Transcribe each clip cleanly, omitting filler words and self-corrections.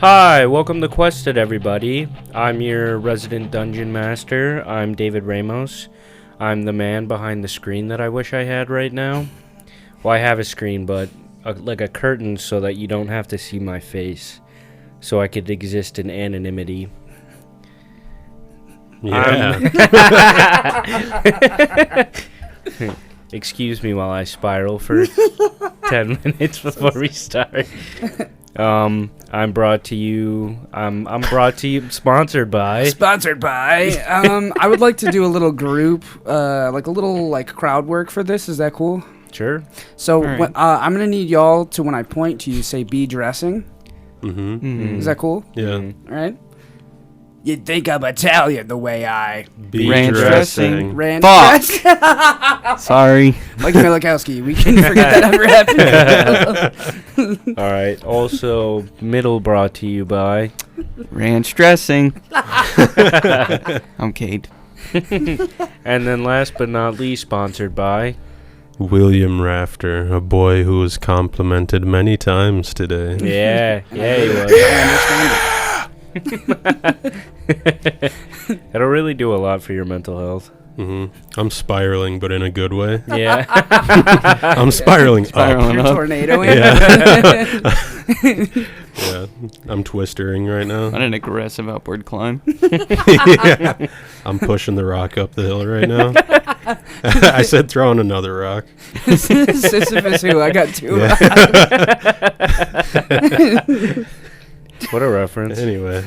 Hi, welcome to Quested, everybody. I'm your resident dungeon master. I'm David Ramos. I'm the man behind the screen that I wish I had right now. Well, I have a screen, but like a curtain so that you don't have to see my face, so I could exist in anonymity. Yeah. Excuse me while I spiral for 10 minutes before we start. I'm brought to you, sponsored by... I would like to do a little group, like a little crowd work for this. Is that cool? Sure. So right. I'm going to need y'all to, when I point to you, say be dressing. Mm-hmm. Is that cool? Yeah. All right. You'd think I'm Italian the way I... Be Ranch dressing. Ranch Fuck. dress. Sorry. Mike Milikowski, we can forget that ever happened. All right. Also, middle brought to you by... Ranch dressing. I'm Kate. And then last but not least, sponsored by... William Rafter, a boy who was complimented many times today. Yeah, he was. It'll really do a lot for your mental health. Mm-hmm. I'm spiraling, but in a good way. Yeah. I'm spiraling up. You're tornadoing. Yeah, I'm twistering right now. On an aggressive upward climb. Yeah. I'm pushing the rock up the hill right now. I said throwing another rock. Sisyphus who? I got two. What a reference. Anyway.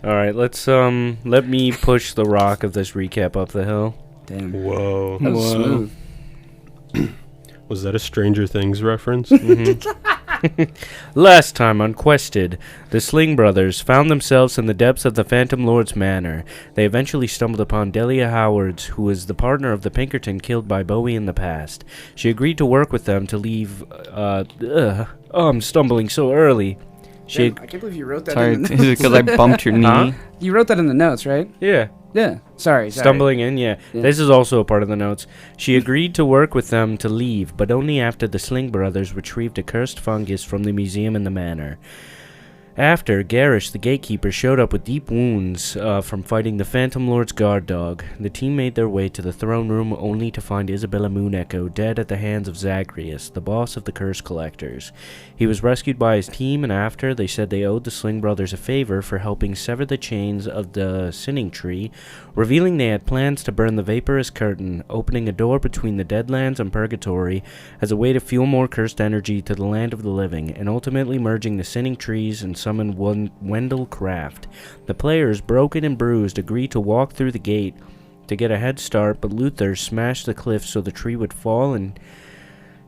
All right, let me push the rock of this recap up the hill. Damn. Whoa. That was smooth. Was that a Stranger Things reference? Last time on Quested, the Sling Brothers found themselves in the depths of the Phantom Lord's manor. They eventually stumbled upon Delia Howards, who was the partner of the Pinkerton killed by Bowie in the past. She agreed to work with them to leave... I'm stumbling so early. Damn, I can't believe you wrote that Sorry, in the is notes. it because I bumped your knee? Huh? You wrote that in the notes, right? Yeah. Yeah. Sorry. Stumbling in, yeah. This is also a part of the notes. She agreed to work with them to leave, but only after the Sling Brothers retrieved a cursed fungus from the museum in the manor. After, Garish, the gatekeeper, showed up with deep wounds from fighting the Phantom Lord's guard dog. The team made their way to the throne room only to find Isabella Moonecho dead at the hands of Zagreus, the boss of the Curse Collectors. He was rescued by his team, and after, they said they owed the Sling Brothers a favor for helping sever the chains of the Sinning Tree, revealing they had plans to burn the vaporous curtain, opening a door between the Deadlands and Purgatory as a way to fuel more cursed energy to the land of the living, and ultimately merging the Sinning Trees and summon Wendell Craft. The players, broken and bruised, agreed to walk through the gate to get a head start, but Luther smashed the cliff so the tree would fall and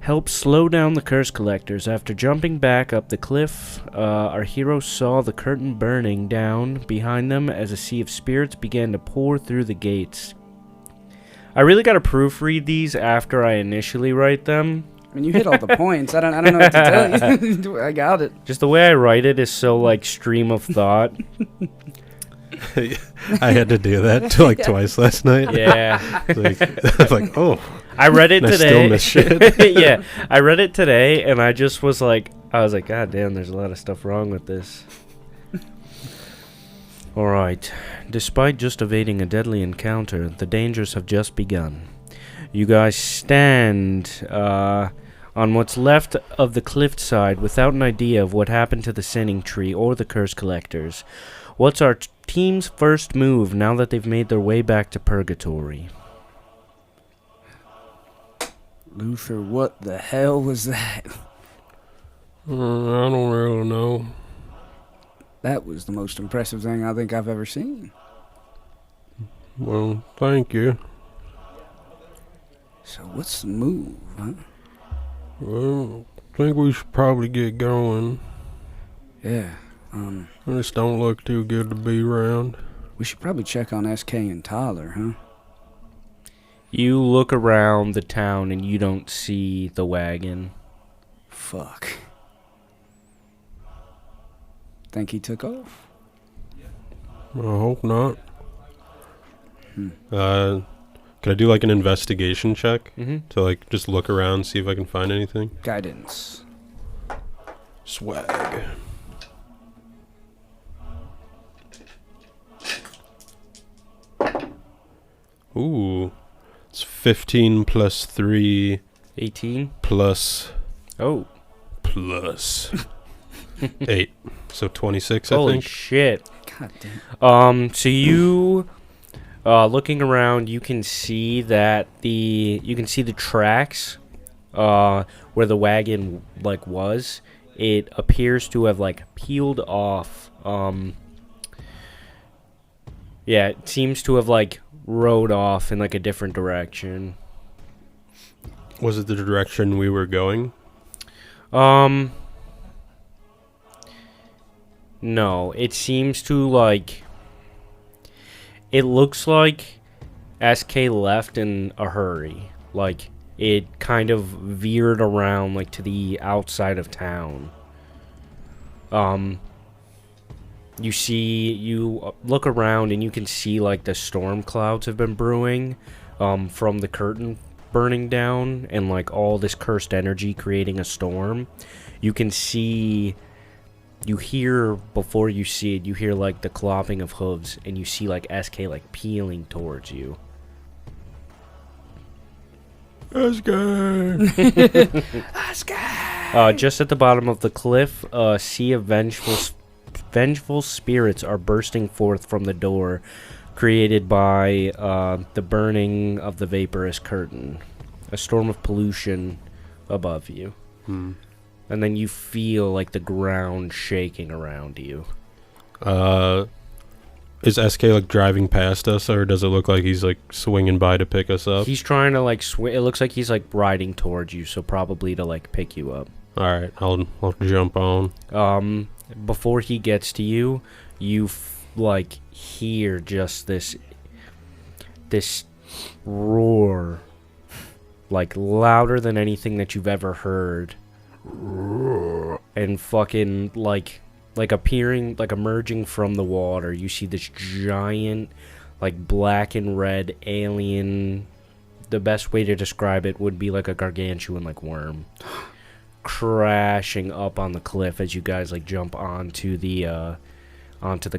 help slow down the Curse Collectors. After jumping back up the cliff, our heroes saw the curtain burning down behind them as a sea of spirits began to pour through the gates. I really gotta proofread these after I initially write them. I mean, you hit all the points. I don't know what to tell you. I got it. Just the way I write it is so, like, stream of thought. I had to do that twice last night. Yeah. Like, oh. I read it and today. I still miss shit. Yeah, I read it today, and I just was like, God damn, there's a lot of stuff wrong with this. All right. Despite just evading a deadly encounter, the dangers have just begun. You guys stand on what's left of the cliffside without an idea of what happened to the Sinning Tree or the Curse Collectors. What's our team's first move now that they've made their way back to Purgatory? Luther, what the hell was that? I don't really know. That was the most impressive thing I think I've ever seen. Well, thank you. So what's the move, huh? Well, I think we should probably get going. Yeah, This don't look too good to be around. we should probably check on SK and Tyler, huh? You look around the town and you don't see the wagon. Fuck. Think he took off? I hope not. Can I do like an investigation check Mm-hmm. to like just look around, see if I can find anything? Guidance. Swag. Ooh. It's 15 plus 3 18. plus Oh. 8. So 26, I Holy think. shit. God damn. So you, looking around, you can see that you can see the tracks, where the wagon like was. It appears to have like peeled off. Yeah, it seems to have like rode off in like a different direction. Was it the direction we were going? No, it seems to like. It looks like SK left in a hurry. Like, it kind of veered around, like, to the outside of town. You look around and you can see, like, the storm clouds have been brewing, from the curtain burning down and, like, all this cursed energy creating a storm. You can see... You hear, before you see it, you hear, like, the clopping of hooves, and you see, like, SK, like, peeling towards you. SK! Just at the bottom of the cliff, a sea of vengeful spirits are bursting forth from the door, created by the burning of the vaporous curtain. A storm of pollution above you. And then you feel like the ground shaking around you. Is SK like driving past us, or does it look like he's like swinging by to pick us up? He's trying to like it looks like he's like riding towards you, so probably to like pick you up. All right, I'll jump on. Before he gets to you, you like hear just this roar, like louder than anything that you've ever heard. And fucking like appearing, like emerging from the water, you see this giant, like black and red alien. The best way to describe it would be like a gargantuan like worm crashing up on the cliff as you guys like jump onto the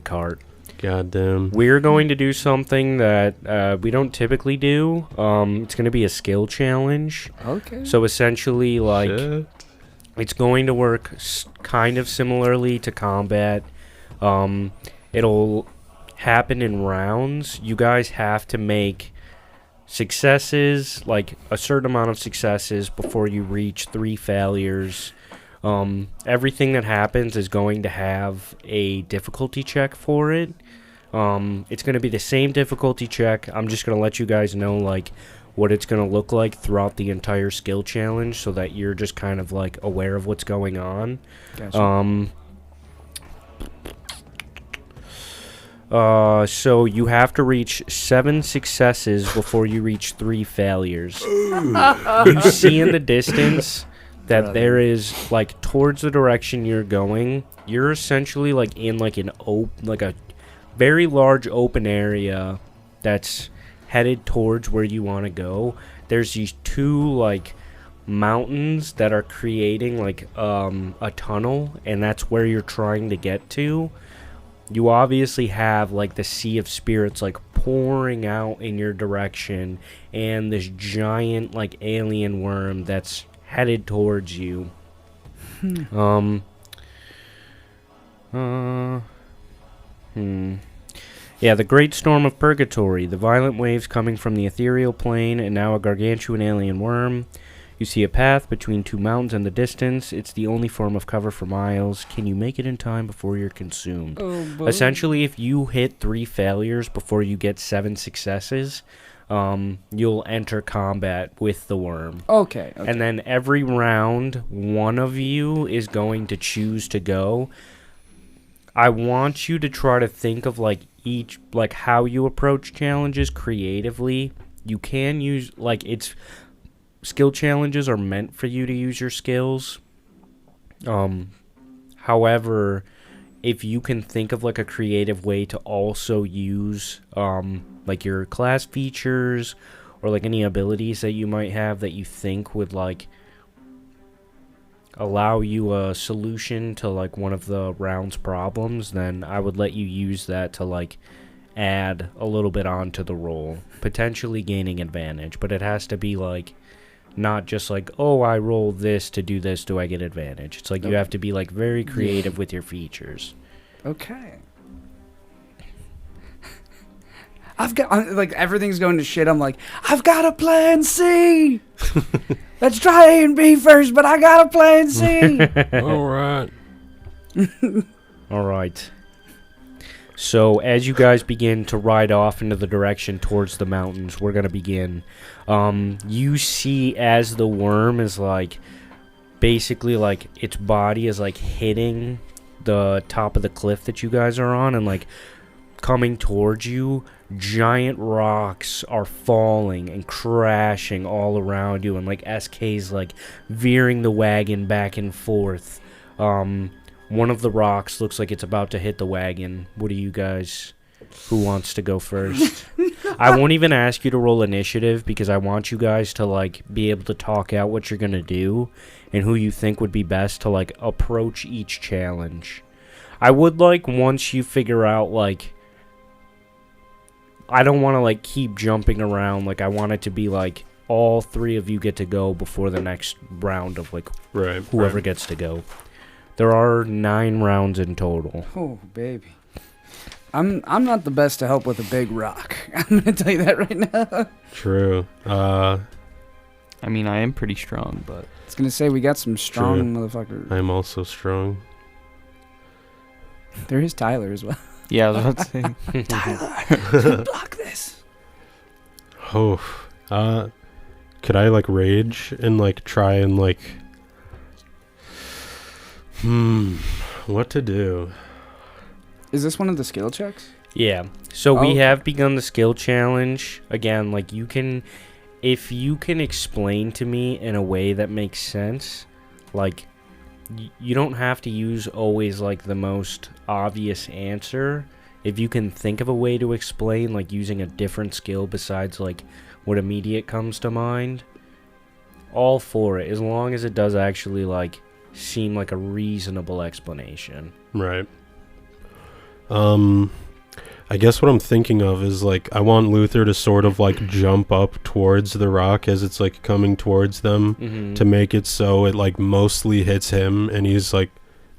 cart. Goddamn. We're going to do something that we don't typically do. It's going to be a skill challenge. Okay. So essentially, like, Shit. it's going to work kind of similarly to combat. It'll happen in rounds. You guys have to make successes, like a certain amount of successes before you reach 3 failures. Everything that happens is going to have a difficulty check for it. It's going to be the same difficulty check. I'm just going to let you guys know, like, what it's going to look like throughout the entire skill challenge so that you're just kind of, like, aware of what's going on. Gotcha. So you have to reach 7 successes before you reach 3 failures. You see in the distance that there is, like, towards the direction you're going, you're essentially, like, in, like, a very large open area that's headed towards where you want to go. There's these 2, like, mountains that are creating, like, a tunnel, and that's where you're trying to get to. You obviously have, like, the sea of spirits, like, pouring out in your direction, and this giant, like, alien worm that's headed towards you. Yeah, the great storm of purgatory, the violent waves coming from the ethereal plane, and now a gargantuan alien worm. You see a path between 2 mountains in the distance. It's the only form of cover for miles. Can you make it in time before you're consumed? Essentially, if you hit 3 failures before you get 7 successes, you'll enter combat with the worm. Okay. And then every round, one of you is going to choose to go. I want you to try to think of, like, each, like, how you approach challenges creatively. You can use, like, it's... Skill challenges are meant for you to use your skills. However, if you can think of, like, a creative way to also use, like, your class features or, like, any abilities that you might have that you think would, like, allow you a solution to like one of the round's problems, then I would let you use that to like add a little bit onto the roll, potentially gaining advantage. But it has to be like not just like, oh, I roll this to do this, do I get advantage? It's like you have to be like very creative with your features. Okay. I've got like everything's going to shit. I'm like, I've got a plan C. Let's try A and B first, but I got a plan C. All right. All right. So as you guys begin to ride off into the direction towards the mountains, we're going to begin. You see as the worm is like basically like its body is like hitting the top of the cliff that you guys are on and like coming towards you. Giant rocks are falling and crashing all around you, and like SK's like veering the wagon back and forth. One of the rocks looks like it's about to hit the wagon. What do you guys? Who wants to go first? I won't even ask you to roll initiative because I want you guys to like be able to talk out what you're gonna do and who you think would be best to like approach each challenge. I would like once you figure out like I don't want to like keep jumping around. Like I want it to be like all three of you get to go before the next round of like whoever gets to go. There are 9 rounds in total. Oh baby, I'm not the best to help with a big rock. I'm gonna tell you that right now. True. I mean, I am pretty strong, but I was gonna say we got some strong motherfuckers. I'm also strong. There is Tyler as well. yeah, I was about to say. Tyler, block this. Oh, could I like rage and like try and like, what to do? Is this one of the skill checks? Yeah. So we have begun the skill challenge. Again, like you can, if you can explain to me in a way that makes sense, like you don't have to use always like the most obvious answer. If you can think of a way to explain, like using a different skill besides like what immediate comes to mind, all for it, as long as it does actually like seem like a reasonable explanation. Right. I guess what I'm thinking of is like I want Luther to sort of like jump up towards the rock as it's like coming towards them to make it so it like mostly hits him, and he's like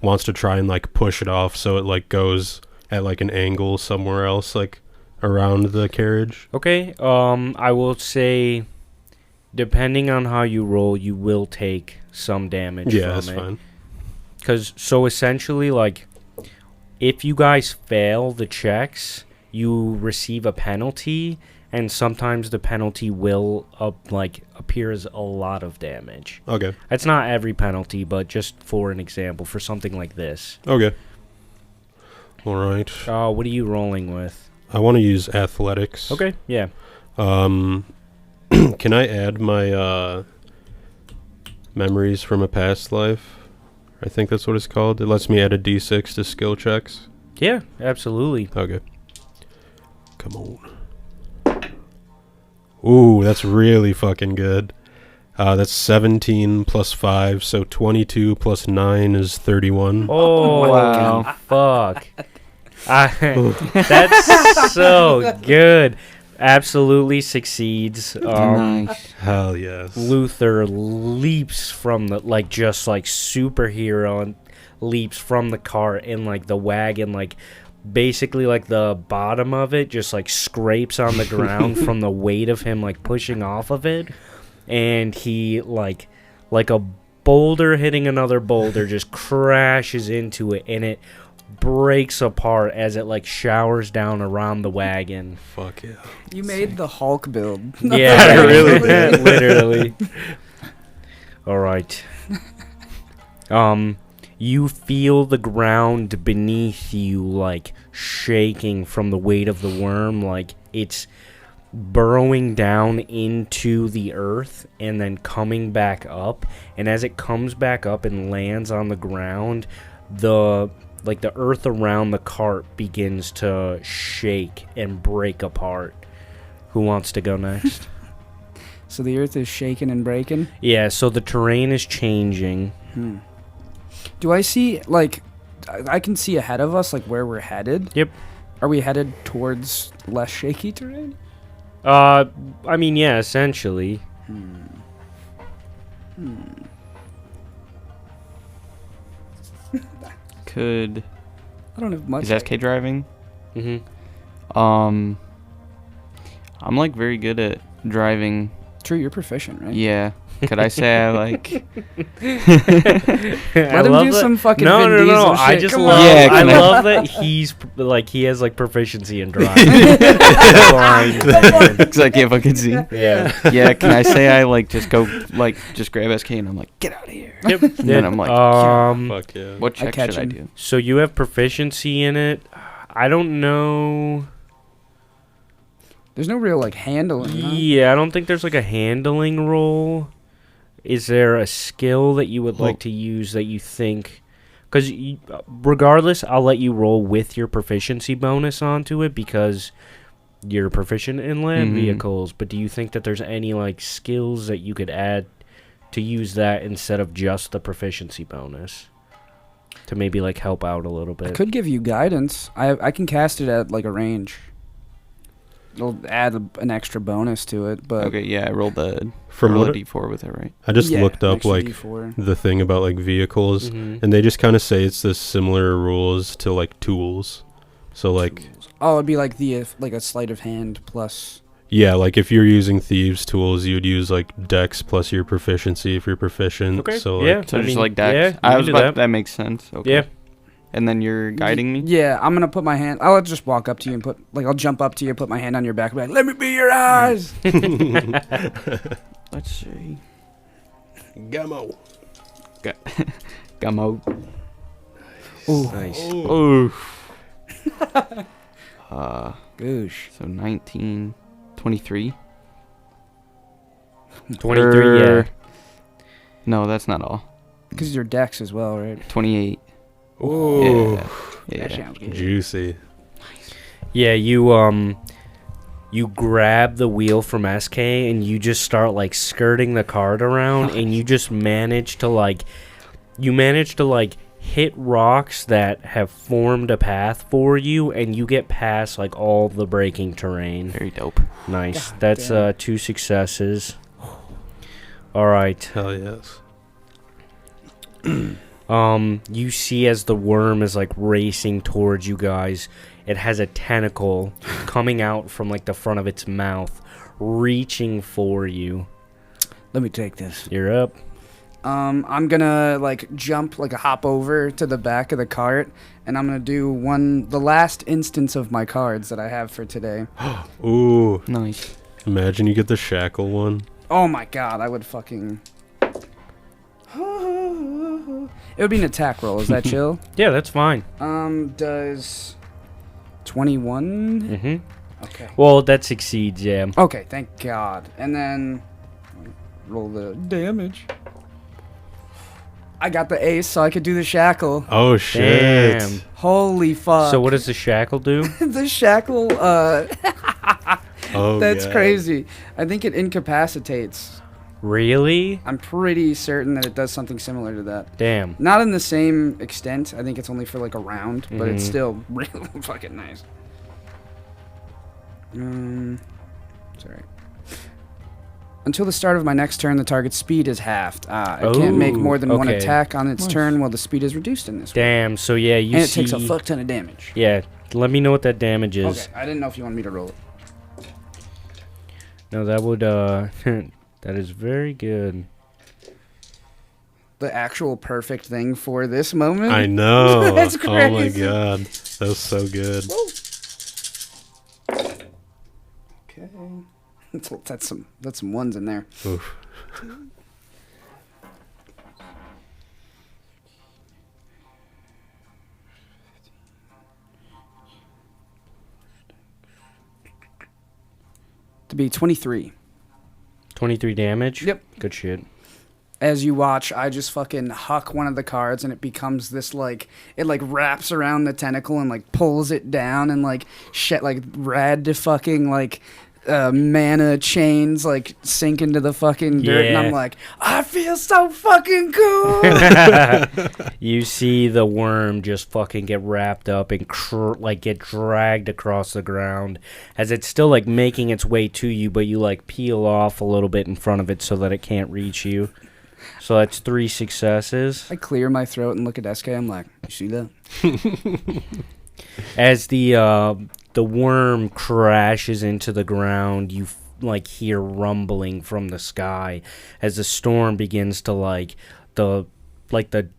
wants to try and like push it off so it like goes at like an angle somewhere else like around the carriage. Okay. I will say depending on how you roll, you will take some damage from it. Yeah, that's fine. Cuz so essentially like if you guys fail the checks, you receive a penalty, and sometimes the penalty will appear as a lot of damage. Okay. It's not every penalty, but just for an example, for something like this. Okay. All right. What are you rolling with? I want to use athletics. Okay, yeah. Can I add my memories from a past life? I think that's what it's called. It lets me add a d6 to skill checks. Yeah, absolutely. Okay. Come on. Ooh, that's really fucking good. That's 17 plus 5, so 22 plus 9 is 31. Oh, wow. Fuck. That's so good. Absolutely succeeds. Nice. Hell yes. Luther leaps from the, like, just like superhero, and leaps from the cart, and like the wagon, like basically like the bottom of it just like scrapes on the ground from the weight of him like pushing off of it, and he like a boulder hitting another boulder just crashes into it, and it breaks apart as it like showers down around the wagon. Fuck yeah. You made the Hulk build. Yeah, I really did. Literally. All right. You feel the ground beneath you like shaking from the weight of the worm, like it's burrowing down into the earth and then coming back up, and as it comes back up and lands on the ground, the earth around the cart begins to shake and break apart. Who wants to go next? So the earth is shaking and breaking. Yeah, so the terrain is changing. Do I see, like, I can see ahead of us, like, where we're headed? Yep. Are we headed towards less shaky terrain? I mean, yeah, essentially. Could I don't have much. is SK driving? Mm-hmm. I'm like very good at driving. True, you're proficient, right? Yeah. Could I say I like? Let him do some fucking No, Vin no, no. Diesel I shit. just Come love. on. Yeah, I can I- love that he has like proficiency in driving. Blind. Because I can't fucking see. Yeah. Yeah. Can I say I like just go like just grab SK and I'm like get out of here. Yep. And then I'm like, Fuck yeah. what check catch should I him. do? So you have proficiency in it. I don't know. There's no real, like, handling, huh? Yeah, I don't think there's like a handling roll. Is there a skill that you would like to use that you think? Because regardless, I'll let you roll with your proficiency bonus onto it because you're proficient in land Mhm. vehicles. But do you think that there's any like skills that you could add to use that instead of just the proficiency bonus to maybe like help out a little I bit? could give you guidance. I can cast it at, like, a range. It'll add an extra bonus to it, but... Okay. Yeah. I rolled the From roll a what D4 with it, right? I just Yeah, looked an up extra like D4. the thing about like vehicles, Mhm. and they just kind of say it's the similar rules to like tools. So like Oh, it'd be like like a sleight of hand plus... yeah, like if you're using thieves tools, you'd use like dex plus your proficiency if you're proficient. Okay. So Yeah. like, So I just mean, like Dex. yeah, you I can was do about that. that makes sense. Okay. Yeah. And then you're guiding me. Yeah, I'm gonna put my hand... I'll just walk up to you and put... Like, I'll jump up to you, put my hand on your back, and be like, let me be your eyes! Let's see. Gummo. Gummo. Ooh. Nice. Oh. Goosh. So 19, 23. 23. Yeah. No, that's not all. Because your dex as well, right? 28. Ooh, Yeah. That Yeah. sounds good. juicy. Yeah, you grab the wheel from SK and you just start like skirting the cart around and you just manage to like hit rocks that have formed a path for you and you get past like all the braking terrain. Very dope. Nice. God That's damn. 2 successes. All right. Hell yes. You see as the worm is like racing towards you guys, it has a tentacle coming out from like the front of its mouth, reaching for you. Let me take this. You're up. I'm gonna, like, jump, like, a hop over to the back of the cart, and I'm gonna do the last instance of my cards that I have for today. Ooh, Nice. imagine you get the shackle one. Oh my god, I would fucking... It would be an attack roll, is that chill? Yeah, that's fine. Does 21? Mm-hmm. Okay. Well, that succeeds, yeah. Okay, thank God. And then roll the damage. I got the ace, so I could do the shackle. Oh shit. Damn. Holy fuck. So what does the shackle do? The shackle, Oh, that's God. crazy. I think it incapacitates. Really? I'm pretty certain that it does something similar to that. Damn. Not in the same extent. I think it's only for like a round, but it's Mhm. still really fucking nice. Sorry. Until the start of my next turn, the target's speed is halved. It can't make Oh, more than one okay. attack on its Nice. turn while the speed is reduced in this way. Damn. So yeah, you And it see. takes a fuck ton of damage. Yeah. Let me know what that damage is. Okay, I didn't know if you wanted me to roll it. No, that would that is very good. The actual perfect thing for this moment. I know. That's Oh my crazy. god. That was so good. Okay. That's some ones in there. Oof. To be 23. 23 damage? Yep. Good shit. As you watch, I just fucking huck one of the cards and it becomes this, like, it, like, wraps around the tentacle and, like, pulls it down and, like, shit, like, rad to fucking, like, mana chains like sink into the fucking dirt, and Yeah. I'm like, I feel so fucking cool. You see the worm just fucking get wrapped up and like get dragged across the ground as it's still like making its way to you, but you like peel off a little bit in front of it so that it can't reach you. So that's 3 successes. I clear my throat and look at SK. I'm like, you see that? As the worm crashes into the ground, you like hear rumbling from the sky as the storm begins to like the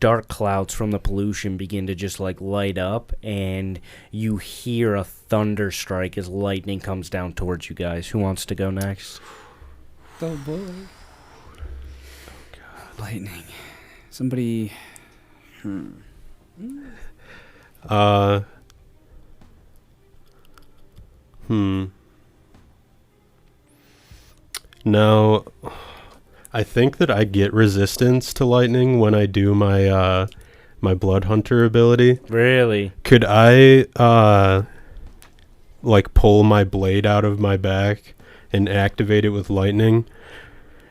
dark clouds from the pollution begin to just like light up, and you hear a thunder strike as lightning comes down towards you guys. Who wants to go next? Oh boy. Lightning. Somebody. Now, I think that I get resistance to lightning when I do my my blood hunter ability. Really? Could I like pull my blade out of my back and activate it with lightning?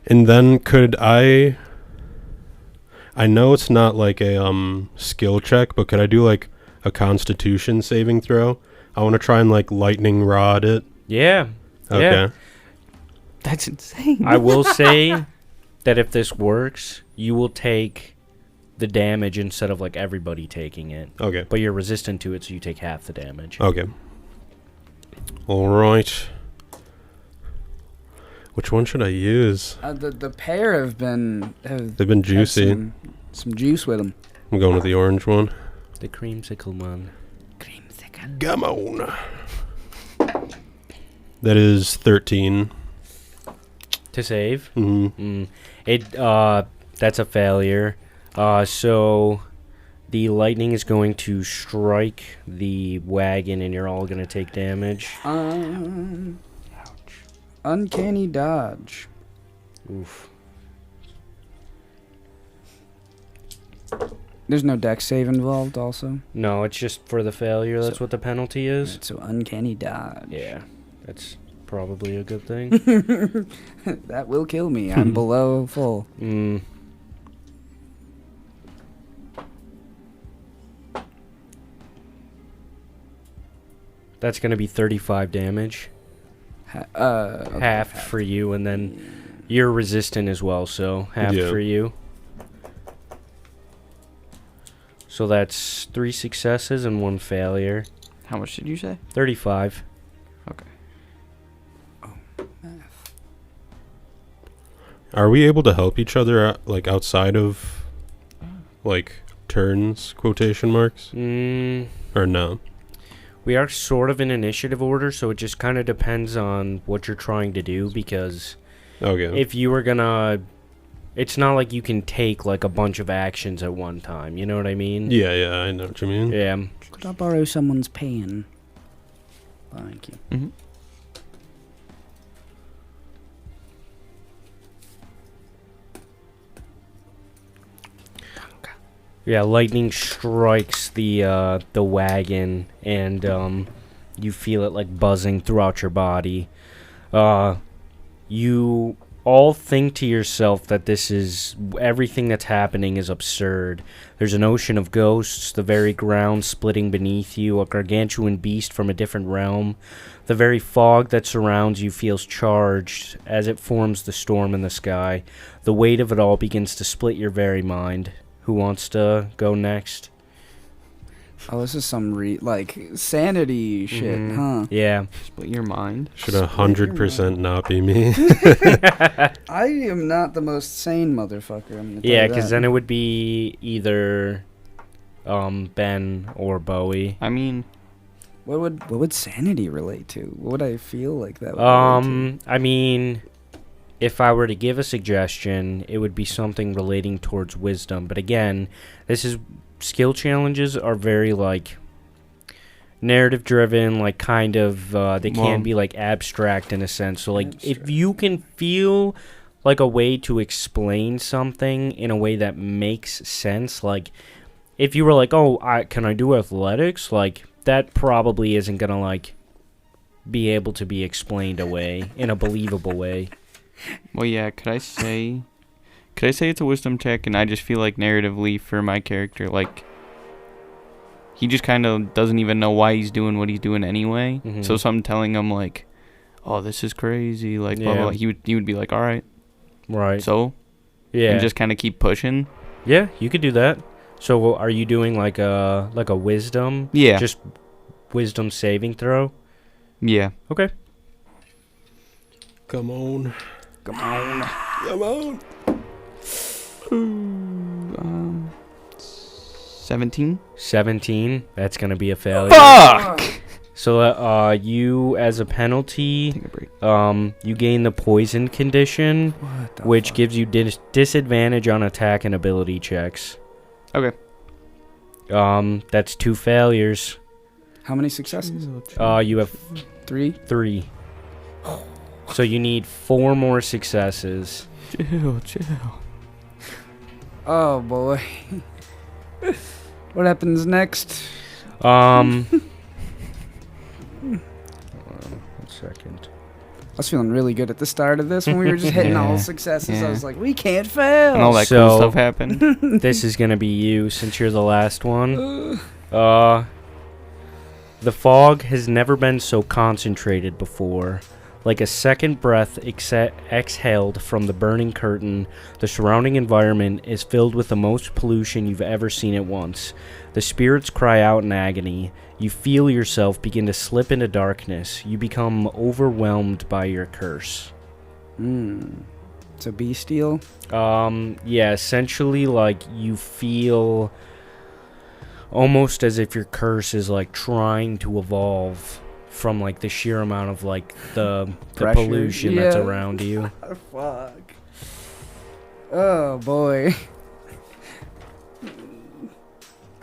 And then could I know it's not like a skill check, but could I do like a constitution saving throw? I want to try and like lightning rod it. Yeah. Okay. Yeah. That's insane. I will say that if this works, you will take the damage instead of like everybody taking it. Okay. But you're resistant to it, so you take half the damage. Okay. All right. Which one should I use? The pair have They've been juicy. Some juice with them. I'm going with the orange one. The creamsicle one. Creamsicle. Come on. That is 13. To save? Mm-hmm. That's a failure. So the lightning is going to strike the wagon, and you're all going to take damage. Uncanny dodge. Oof. There's no dex save involved also. No, it's just for the failure. That's what the penalty is. So uncanny dodge. Yeah, that's probably a good thing. That will kill me. I'm below full. That's going to be 35 damage. Okay, half for you, and then you're resistant as well, so half for you. So that's 3 successes and 1 failure. How much did you say? 35. Okay. Are we able to help each other like outside of like turns, quotation marks? Or no? We are sort of in initiative order, so it just kind of depends on what you're trying to do, because if you were gonna, it's not like you can take like a bunch of actions at one time, you know what I mean? Yeah, I know what you mean. Yeah. Could I borrow someone's pen? Thank you. Mm-hmm. Yeah, lightning strikes the wagon, and you feel it like buzzing throughout your body. You all think to yourself that this is everything that's happening is absurd. There's an ocean of ghosts, the very ground splitting beneath you, a gargantuan beast from a different realm. The very fog that surrounds you feels charged as it forms the storm in the sky. The weight of it all begins to split your very mind. Who wants to go next? Oh, this is some sanity shit, huh? Yeah. Split your mind. Should 100% not be me. I am not the most sane motherfucker. I'm gonna tell Yeah, you because that. then it would be either Ben or Bowie. I mean, What would sanity relate to? What would I feel like that would relate to? I mean, if I were to give a suggestion, it would be something relating towards wisdom. But again, skill challenges are very narrative driven, they can be abstract in a sense. So if you can feel like a way to explain something in a way that makes sense, like if you were like, can I do athletics? Like that probably isn't gonna be able to be explained away in a believable way. Well, yeah. Could I say it's a wisdom check? And I just feel like narratively for my character, like he just kind of doesn't even know why he's doing what he's doing anyway. Mhm. So something telling him like, "Oh, this is crazy," like blah, blah, blah. He would be like, "All right, Right. so," Yeah. and just kind of keep pushing. Yeah, you could do that. So are you doing like a wisdom? Yeah. Just wisdom saving throw? Yeah. Okay. Come on. Come on. Come on. 17. 17. That's going to be a failure. Fuck! So you as a penalty, Take a break. you gain the poison condition, What the which fuck? gives you disadvantage on attack and ability checks. Okay. That's 2 failures. How many successes? You have 3? 3. So you need 4 more successes. Chill. Oh boy. What happens next? One second. I was feeling really good at the start of this when we were just hitting all Yeah, successes. I yeah. was like, we can't fail. And all that So- cool stuff happened. This is gonna be you since you're the last one. The fog has never been so concentrated before. Like a second breath exhaled from the burning curtain, the surrounding environment is filled with the most pollution you've ever seen at once. The spirits cry out in agony. You feel yourself begin to slip into darkness. You become overwhelmed by your curse. So bestial. Yeah, essentially, like, you feel almost as if your curse is, like, trying to evolve from, like, the sheer amount of, like, the Pressure. pollution that's Yeah. around you. Fuck. Oh boy.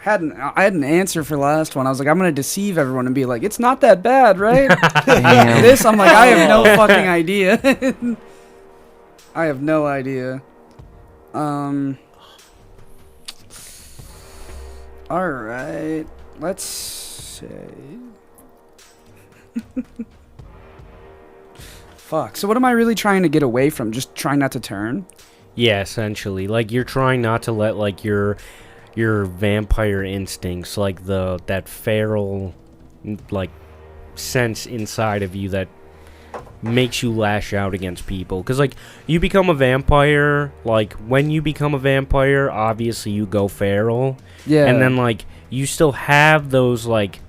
I had an answer for last one. I was like, I'm gonna deceive everyone and be like, it's not that bad, right? Damn. This, I'm like, I have no fucking idea. I have no idea. All right. Let's say. Fuck. So what am I really trying to get away from? Just trying not to turn? Yeah, essentially. Like, you're trying not to let, like, your vampire instincts, like, that feral, like, sense inside of you that makes you lash out against people. Because, like, you become a vampire, like, when you become a vampire, obviously you go feral. Yeah. And then, like, you still have those, like,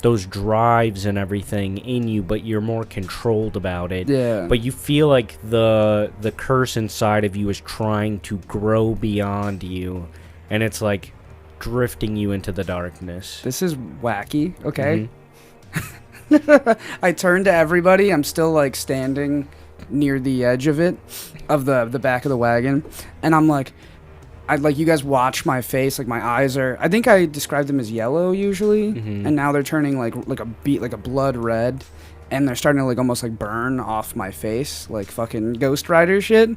those drives and everything in you, but you're more controlled about it. Yeah. But you feel like the curse inside of you is trying to grow beyond you, and it's like drifting you into the darkness. This is wacky. Okay. Mhm. I turn to everybody. I'm still like standing near the edge of it, of the back of the wagon, and I'm like, I'd like you guys watch my face. Like my eyes are. I think I described them as yellow usually, Mhm. and now they're turning like a blood red, and they're starting to like almost like burn off my face, like fucking Ghost Rider shit.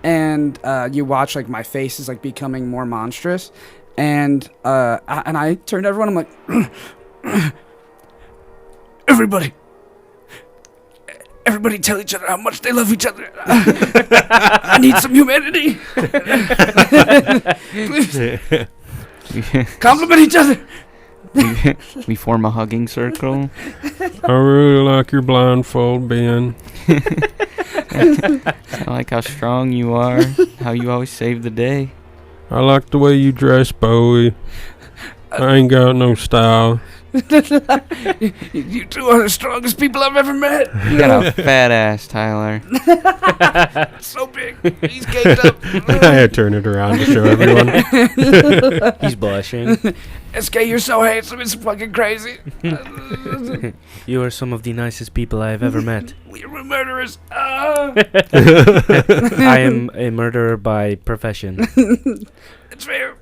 And you watch like my face is like becoming more monstrous, and I turn to everyone. I'm like, everybody tell each other how much they love each other. I need some humanity. Compliment each other. We form a hugging circle. I really like your blindfold, Ben. I like how strong you are. How you always save the day. I like the way you dress, Bowie. I ain't got no style. You two are the strongest people I've ever met. You got a fat ass, Tyler. So big. He's caked up. I had to turn it around to show everyone. He's blushing. SK, you're so handsome. It's fucking crazy. You are some of the nicest people I have ever met. We're murderers. Ah. I am a murderer by profession. It's fair.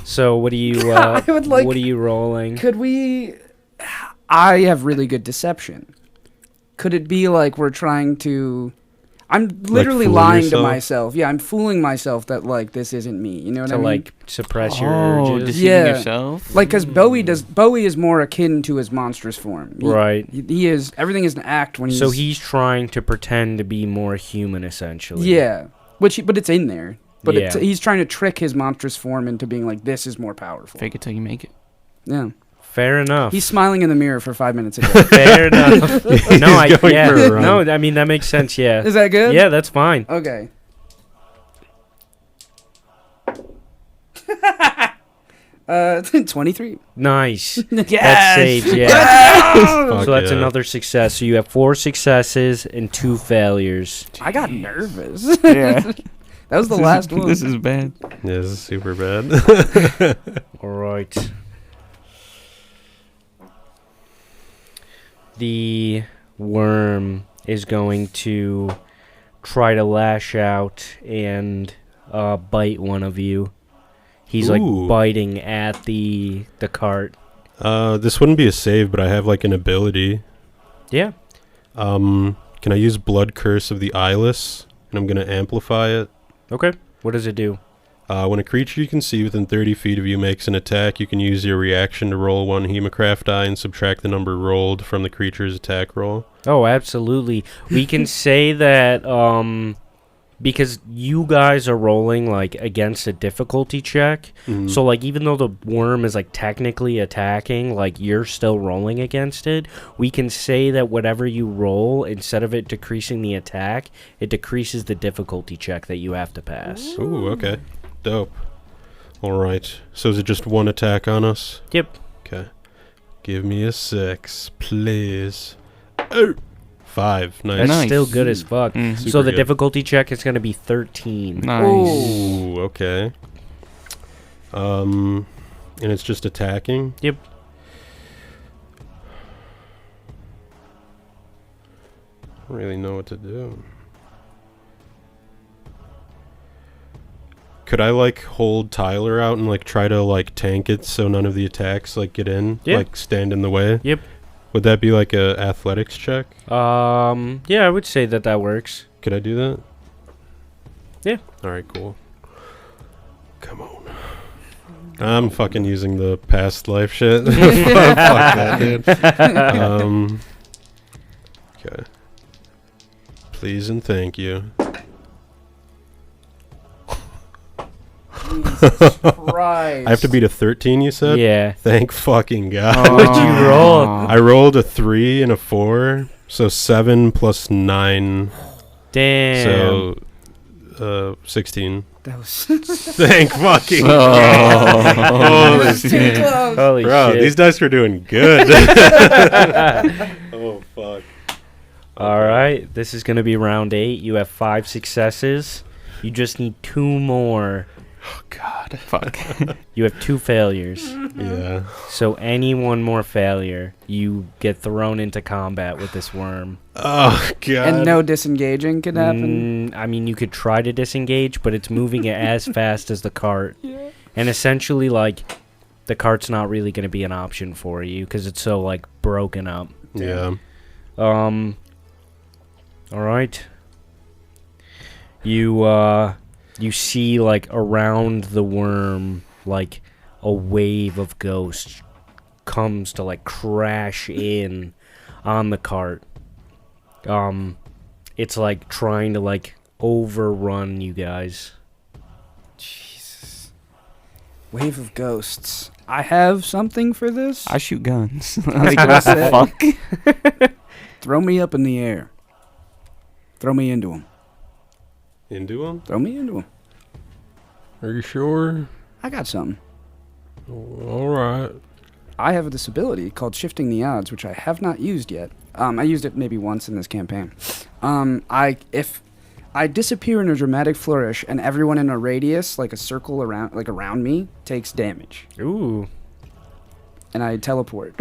So what do you I would like- what are you rolling? Could we... I have really good deception. Could it be like we're trying to... I'm literally fooling lying to yourself? myself. Yeah, I'm fooling myself that like this isn't me. You know what To I mean? like suppress your Oh, urges. deceiving Yeah. yourself. Like, because Bowie is more akin to his monstrous form. Right. He is, everything is an act when he's... So he's trying to pretend to be more human, essentially. Yeah. But it's in there. But Yeah. he's trying to trick his monstrous form into being like, this is more powerful. Fake it till you make it. Yeah. Fair enough. He's smiling in the mirror for 5 minutes ago. Fair enough. No, He's going for a run. no, I mean that makes sense. Yeah. Is that good? Yeah, that's fine. Okay. 23. Nice. Yes! That saves. Yeah. Fuck So that's yeah. another success. So you have 4 successes and 2 failures. I got nervous. Yeah. That was the last one. This is bad. Yeah, this is super bad. All right. The worm is going to try to lash out and bite one of you. He's like Ooh. biting at the cart. This wouldn't be a save, but I have like an ability. Yeah. Can I use Blood Curse of the Eyeless? And I'm gonna amplify it. Okay. What does it do? When a creature you can see within 30 feet of you makes an attack, you can use your reaction to roll 1 Hemocraft die and subtract the number rolled from the creature's attack roll. Oh, absolutely. We can say that because you guys are rolling like against a difficulty check. Mhm. So like even though the worm is like technically attacking, like you're still rolling against it, we can say that whatever you roll, instead of it decreasing the attack, it decreases the difficulty check that you have to pass. Ooh, okay. Dope. Alright. So is it just 1 attack on us? Yep. Okay. Give me a 6, please. Oh! 5. Nice. That's Nice. still good as fuck. Mhm. So Super the good. difficulty check is going to be 13. Nice. Ooh, okay. And it's just attacking? Yep. I don't really know what to do. Could I like hold Tyler out and like try to like tank it so none of the attacks like get in? Yeah. Like stand in the way? Yep. Would that be like a athletics check? Yeah, I would say that works. Could I do that? Yeah. Alright, cool. Come on. I'm fucking using the past life shit. Fuck that, dude. Okay. Please and thank you. Jesus Christ. I have to beat a 13, you said? Yeah. Thank fucking God. What'd you roll? I rolled a 3 and a 4, so 7 plus 9, Damn. so 16. That was Thank fucking Oh. Holy That was too shit. close. Holy Bro, shit. these dice were doing good. Oh, fuck. All right. This is going to be round 8. You have 5 successes. You just need 2 more. Oh, God. Fuck. You have 2 failures. Yeah. So any one more failure, you get thrown into combat with this worm. Oh, God. And no disengaging could happen. I mean, you could try to disengage, but it's moving it as fast as the cart. Yeah. And essentially, like, the cart's not really going to be an option for you because it's so, like, broken up. Yeah. All right. You see, like, around the worm, like, a wave of ghosts comes to, like, crash in on the cart. It's, like, trying to, like, overrun you guys. Jesus. Wave of ghosts. I have something for this. I shoot guns. Like, Like, what the fuck? Throw me up in the air. Throw me into him. Into him? Throw me into him. Are you sure? I got something. All right. I have this ability called Shifting the Odds, which I have not used yet. I used it maybe once in this campaign. If I disappear in a dramatic flourish and everyone in a radius, like a circle around me, takes damage, Ooh. and I teleport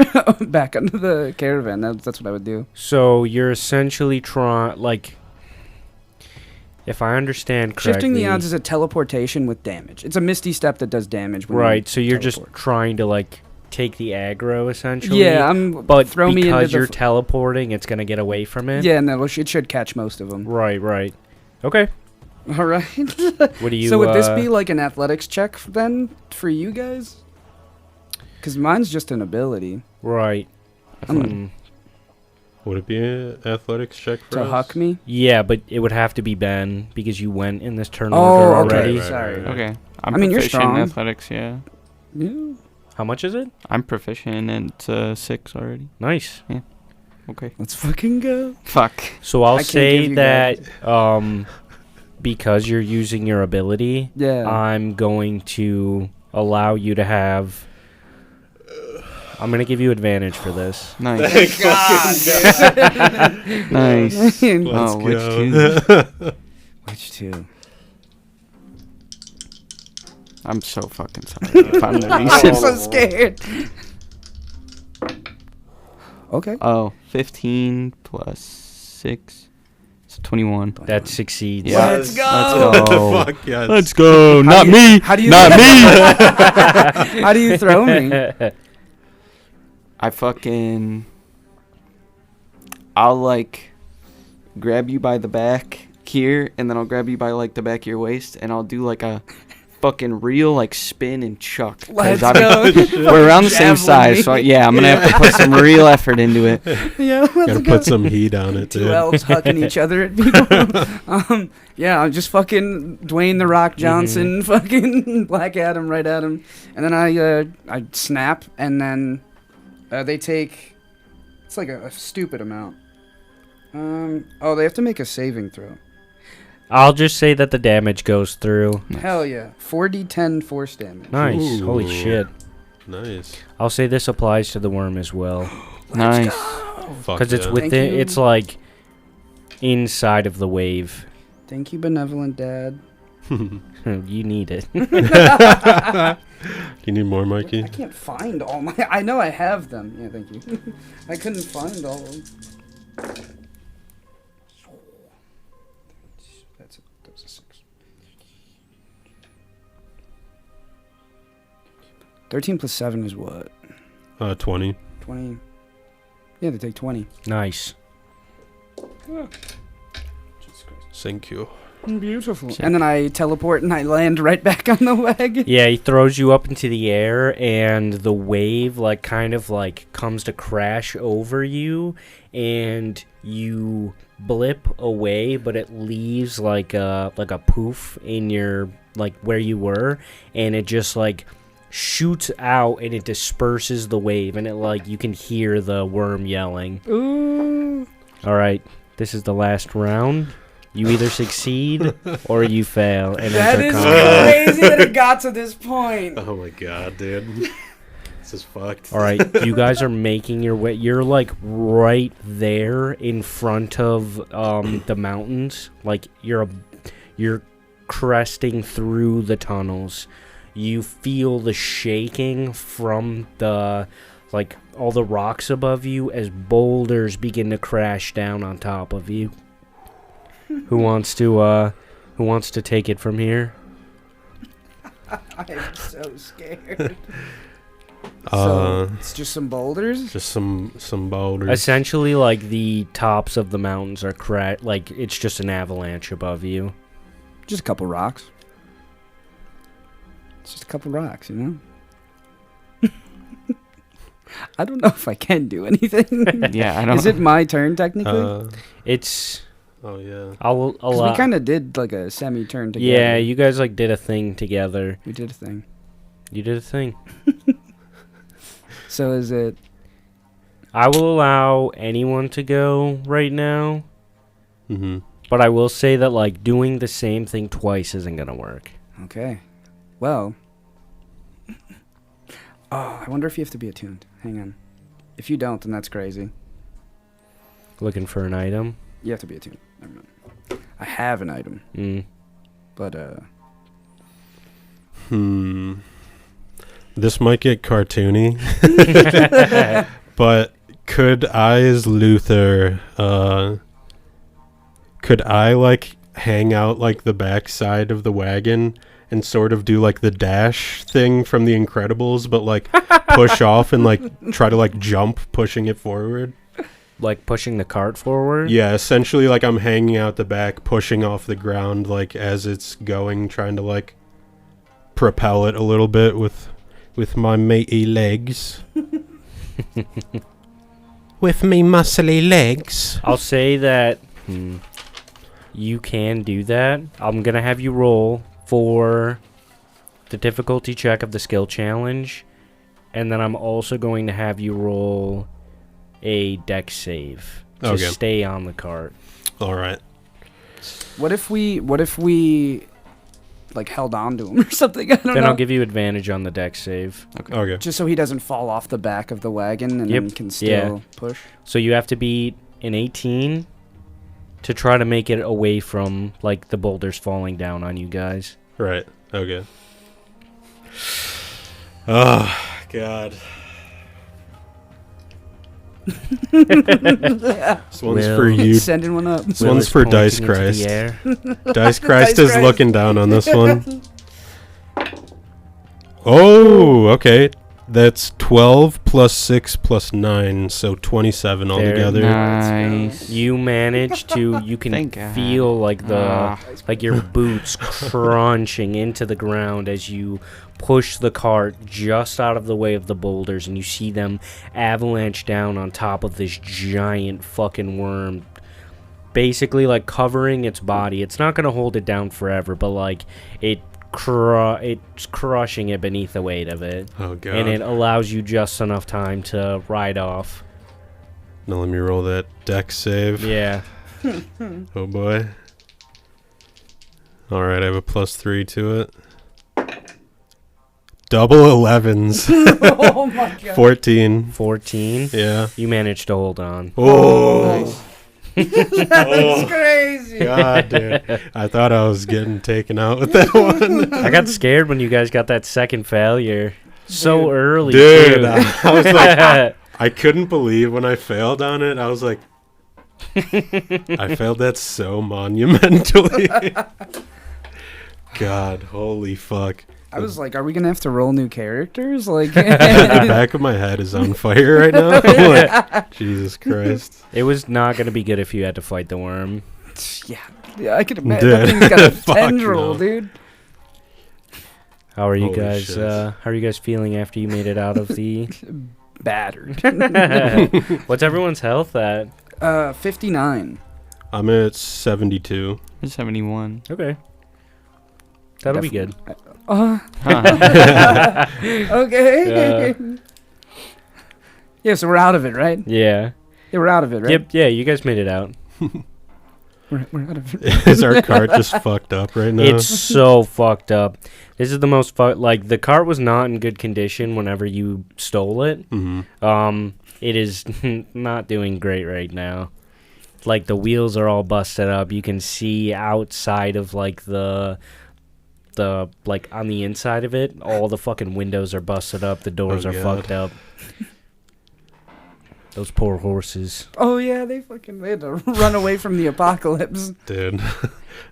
back onto the caravan. That's what I would do. So you're essentially trying, like, if I understand correctly. Shifting the Odds is a teleportation with damage. It's a misty step that does damage. When Right, you so you're just teleport. trying to, like, take the aggro, essentially. Yeah, But throw me into because the you're teleporting, it's going to get away from it? Yeah, and it should catch most of them. Right, right. Okay. All right. What do you? So would this be like an athletics check then for you guys? Because mine's just an ability. right? Would it be an athletics check for To us? huck me? Yeah, but it would have to be Ben because you went in this turn Oh, order okay. already. Right. Sorry. Okay. I'm I mean, you're proficient strong. in athletics, yeah. Yeah. How much is it? I'm proficient at 6 already. Nice. Okay. Let's fucking go. Fuck. So I'll I can't give say you that because you're using your ability, Yeah. I'm going to allow you to have. I'm going to give you advantage for this. Nice. Nice. Let's Oh, which go. Which two? I'm so fucking sorry. If I'm the I'm reason. so scared. Okay. Oh, 15 plus 6. It's 21. That succeeds. Yeah. Let's go. Let's go. Fuck yes. Let's go. Not me. How do you Not me. How do you throw me? I fucking. I'll like grab you by the back here, and then I'll grab you by like the back of your waist, and I'll do like a fucking real like spin and chuck. 'Cause Let's I'm- go. We're around the same Javelin size, me. so yeah, I'm gonna have to put some real effort into it. Yeah, let's Gotta go. put some heat on it, Two dude. elves hucking each other at people. Yeah, I'm just fucking Dwayne the Rock Johnson, fucking Black Adam right at him, and then I snap, and then they take. It's like a stupid amount. Oh, they have to make a saving throw. I'll just say that the damage goes through. Hell yeah, 4d10 force damage. Nice. Ooh. Holy shit. Nice. I'll say this applies to the worm as well. Nice. Fuck Because it's yeah. within, you. it's like inside of the wave. Thank you, benevolent dad. You need it. You need more, Mikey? I can't find all my. I know I have them. Yeah, thank you. I couldn't find all of them. That's a 6. 13 plus 7 is what? 20. 20. Yeah, they take 20. Nice. Thank you. Beautiful. And then I teleport and I land right back on the wagon. Yeah, he throws you up into the air, and the wave like kind of like comes to crash over you, and you blip away, but it leaves like a poof in your like where you were, and it just like shoots out and it disperses the wave, and it like you can hear the worm yelling. Ooh. All right, this is the last round. You either succeed or you fail. And That enter is combat. crazy that it got to this point. Oh my god, dude. This is fucked. All right, you guys are making your way. You're like right there in front of the mountains. Like you're cresting through the tunnels. You feel the shaking from the like all the rocks above you as boulders begin to crash down on top of you. Who wants to take it from here? I'm so scared. So it's just some boulders. Just some boulders. Essentially, like the tops of the mountains are like it's just an avalanche above you. Just a couple rocks. It's just a couple rocks, you know. I don't know if I can do anything. Yeah, I don't. Is it my turn technically? It's Oh yeah. I'll 'Cause allow. we kind of did like a semi-turn together. Yeah, you guys like did a thing together. We did a thing. You did a thing. So is it? I will allow anyone to go right now, Mm-hmm. but I will say that like doing the same thing twice isn't gonna work. Okay. Well. Oh, I wonder if you have to be attuned. Hang on. If you don't, then that's crazy. Looking for an item. You have to be attuned. Never mind. I have an item, but This might get cartoony. But could I, as Luther, could I like hang out like the backside of the wagon and sort of do like the dash thing from The Incredibles, but like push off and like try to like jump, pushing it forward? like pushing the cart forward? Yeah, essentially like I'm hanging out the back, pushing off the ground like as it's going, trying to like propel it a little bit with my matey legs. With me muscly legs. I'll say that you can do that. I'm going to have you roll for the difficulty check of the skill challenge. And then I'm also going to have you roll a dex save to stay on the cart. All right. What if we like held on to him or something? I don't know. Then I'll give you advantage on the dex save. Okay. Just so he doesn't fall off the back of the wagon and then can still push. So you have to beat an 18 to try to make it away from like the boulders falling down on you guys. Right. Okay. Oh, God. This one's for you. Sending one up. This one's for Dice Christ. Dice Christ is looking down on this one. Oh, okay. That's 12 plus 6 plus 9, so 27 altogether. Nice. You manage to, you can feel like like your boots crunching into the ground as you push the cart just out of the way of the boulders, and you see them avalanche down on top of this giant fucking worm, basically like covering its body. It's not going to hold it down forever, but like it's crushing it beneath the weight of it. Oh, God. And it allows you just enough time to ride off. Now let me roll that dex save. Yeah. Oh, boy. All right, I have a +3 to it. Double 11s. Oh, my God. 14. Yeah. You managed to hold on. Oh. Nice. That's crazy. God, dude. I thought I was getting taken out with that one. I got scared when you guys got that second failure. So early, Dude, too. I was like, I couldn't believe when I failed on it. I was like, I failed that so monumentally. God, holy fuck. I was like, are we going to have to roll new characters? Like, The back of my head is on fire right now. I'm like, Jesus Christ. It was not going to be good if you had to fight the worm. yeah, I could imagine. That thing's got a tendril, dude. How are you Holy guys? shit. How are you guys feeling after you made it out of the? Battered. What's everyone's health at? 59. I'm at 72. 71. Okay, that'll be good. Okay. Yeah, so we're out of it, right? Yeah. Yeah, we're out of it, right? Yep. Yeah, you guys made it out. We're out of it. Is our cart just fucked up right now? It's so fucked up. This is the most like the cart was not in good condition whenever you stole it. Mm-hmm. It is not doing great right now. Like the wheels are all busted up. You can see outside of like the like on the inside of it, all the fucking windows are busted up. The doors are fucked up. Those poor horses. Oh, yeah, they had to run away from the apocalypse. Dude,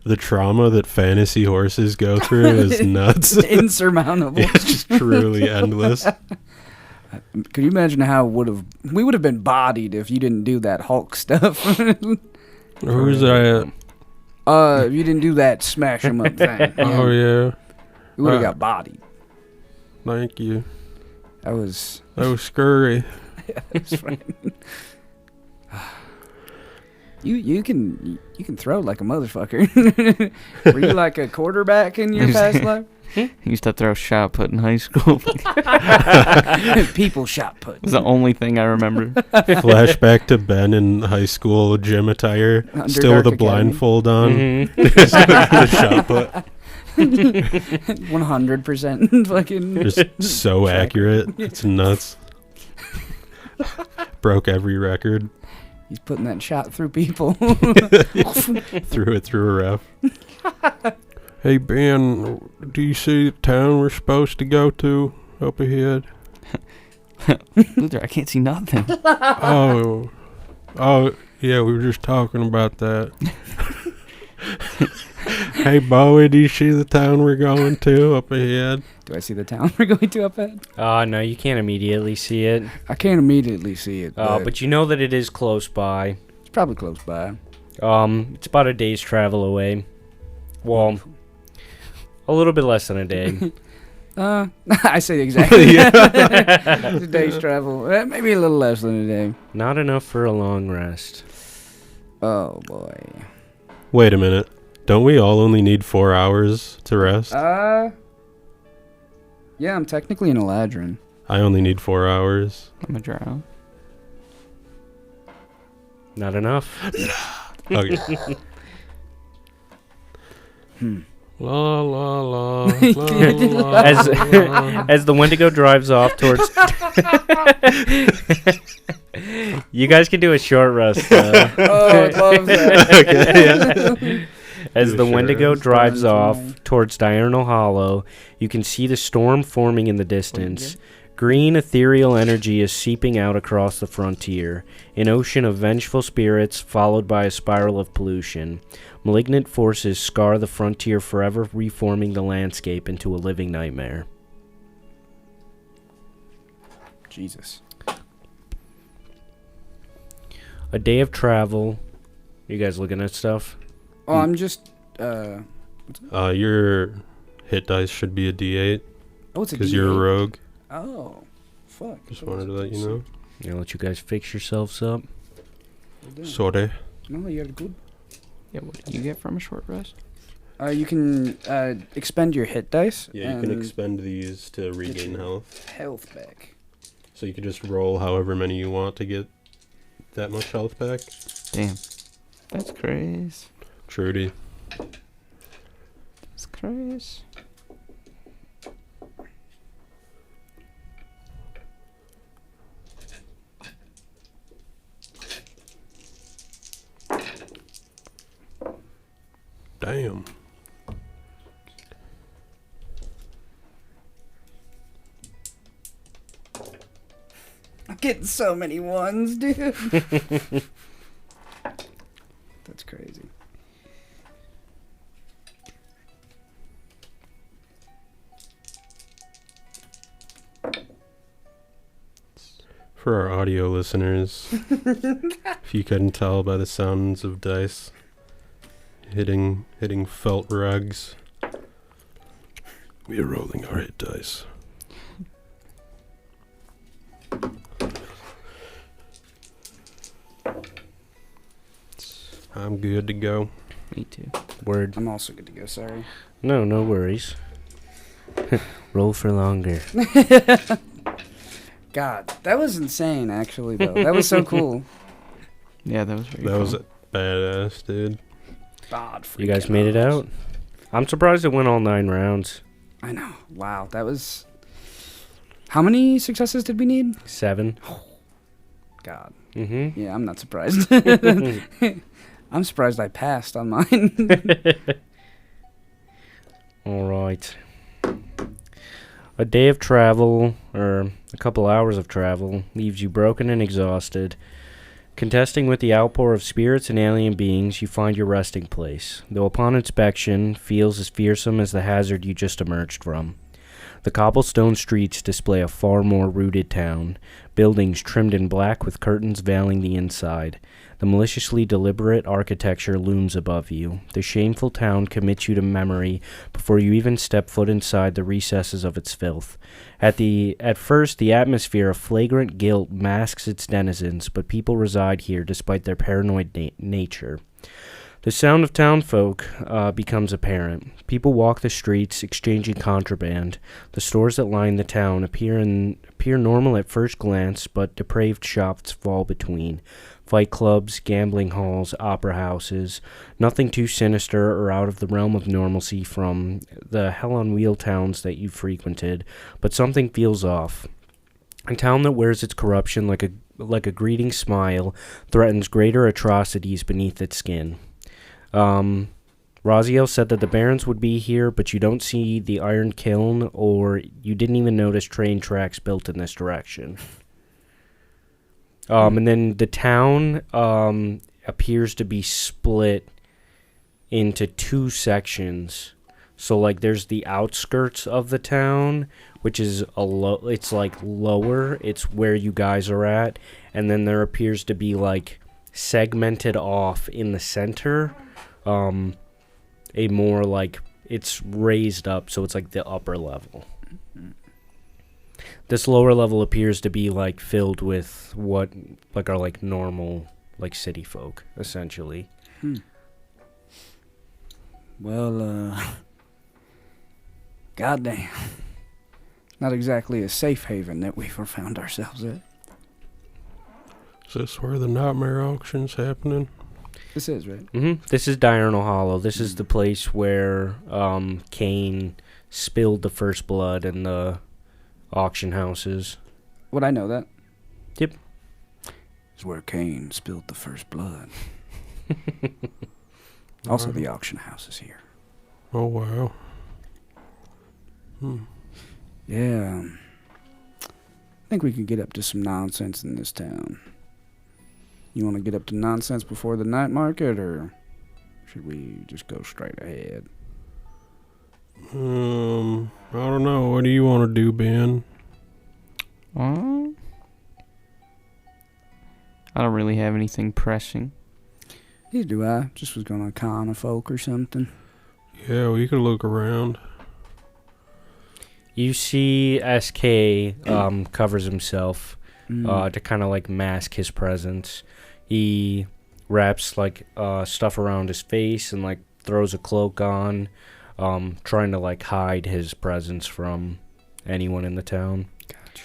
the trauma that fantasy horses go through is nuts. Insurmountable. It's just truly endless. Could you imagine how we would have been bodied if you didn't do that Hulk stuff? Who's that? If you didn't do that smash 'em up thing. Oh, yeah. We would have got bodied. Thank you. That was scurry. that's right. You can throw like a motherfucker. Were you like a quarterback in your past life? I used to throw shot put in high school. People shot put. It's the only thing I remember. Flashback to Ben in high school gym attire, still with a blindfold on. Mm-hmm. The shot put. 100% fucking. Just so accurate. It's nuts. Broke every record. He's putting that shot through people. Threw it through a ref. Hey, Ben, do you see the town we're supposed to go to up ahead? Luther, I can't see nothing. Oh, yeah, we were just talking about that. Hey, Bowie, do you see the town we're going to up ahead? Do I see the town we're going to up ahead? No, you can't immediately see it. I can't immediately see it. But you know that it is close by. It's probably close by. It's about a day's travel away. Well, a little bit less than a day. I say exactly. It's a day's travel. Maybe a little less than a day. Not enough for a long rest. Oh, boy. Wait a minute. Don't we all only need 4 hours to rest? Yeah, I'm technically an Eladrin. I only need 4 hours. I'm a drow. Not enough. Okay. La la la, la, la, As la. as the Wendigo drives off towards. You guys can do a short rest. Oh, I love that. As the Sure. Wendigo drives Fun off tonight. towards Diurnal Hollow, you can see the storm forming in the distance. Green ethereal energy is seeping out across the frontier, an ocean of vengeful spirits followed by a spiral of pollution. Malignant forces scar the frontier forever, reforming the landscape into a living nightmare. Jesus. A day of travel. You guys looking at stuff? Oh, I'm just. Your hit dice should be a D8 Oh, it's a because you're a D8. rogue. Oh, fuck. Just wanted to let you know. I'll let you guys fix yourselves up. Sorry. No, you're good. Yeah, what do you get from a short rest? You can expend your hit dice. Yeah, you can and expend these to regain your health. health back. So you can just roll however many you want to get that much health back. Damn. That's crazy. Trudy. That's crazy. Damn. I'm getting so many ones, dude. That's crazy. For our audio listeners, if you couldn't tell by the sounds of dice hitting felt rugs, we are rolling our hit dice. I'm good to go. Me too. Word. I'm also good to go, sorry. No worries. Roll for longer. God, that was insane, actually, though. That was so cool. Yeah, that was very That cool. was badass, dude. God, You guys made it out? I'm surprised it went all 9 rounds. I know. Wow, that was... How many successes did we need? 7. God. Mm-hmm. Yeah, I'm not surprised. I'm surprised I passed on mine. All right. A day of travel, or a couple hours of travel, leaves you broken and exhausted. Contesting with the outpour of spirits and alien beings, you find your resting place, though upon inspection, feels as fearsome as the hazard you just emerged from. The cobblestone streets display a far more rooted town, buildings trimmed in black with curtains veiling the inside. The maliciously deliberate architecture looms above you. The shameful town commits you to memory before you even step foot inside the recesses of its filth. At first, the atmosphere of flagrant guilt masks its denizens, but people reside here despite their paranoid nature. The sound of townfolk becomes apparent. People walk the streets, exchanging contraband. The stores that line the town appear normal at first glance, but depraved shops fall between. Fight clubs, gambling halls, opera houses. Nothing too sinister or out of the realm of normalcy from the hell-on-wheel towns that you've frequented, but something feels off. A town that wears its corruption like a greeting smile threatens greater atrocities beneath its skin. Raziel said that the Barons would be here, but you don't see the iron kiln, or you didn't even notice train tracks built in this direction. And then the town appears to be split into two sections. So like there's the outskirts of the town, which is it's like lower, it's where you guys are at, and then there appears to be like segmented off in the center, a more like it's raised up, so it's like the upper level. This lower level appears to be like filled with what like are like normal like city folk essentially. Well, goddamn. Not exactly a safe haven that we've found ourselves at. Is this where the nightmare auction's happening? This is, right? Mm-hmm. This is Diurnal Hollow. This is the place where Cain spilled the first blood in the auction houses. Would I know that? Yep. It's where Cain spilled the first blood. Also, the auction house is here. Oh, wow. Yeah. I think we could get up to some nonsense in this town. You want to get up to nonsense before the night market, or should we just go straight ahead? I don't know. What do you want to do, Ben? I don't really have anything pressing. Neither do I. Just was gonna con a folk or something. Yeah, we could look around. You see SK covers himself to kind of like mask his presence. He wraps like stuff around his face and like throws a cloak on, trying to like hide his presence from anyone in the town. Gotcha.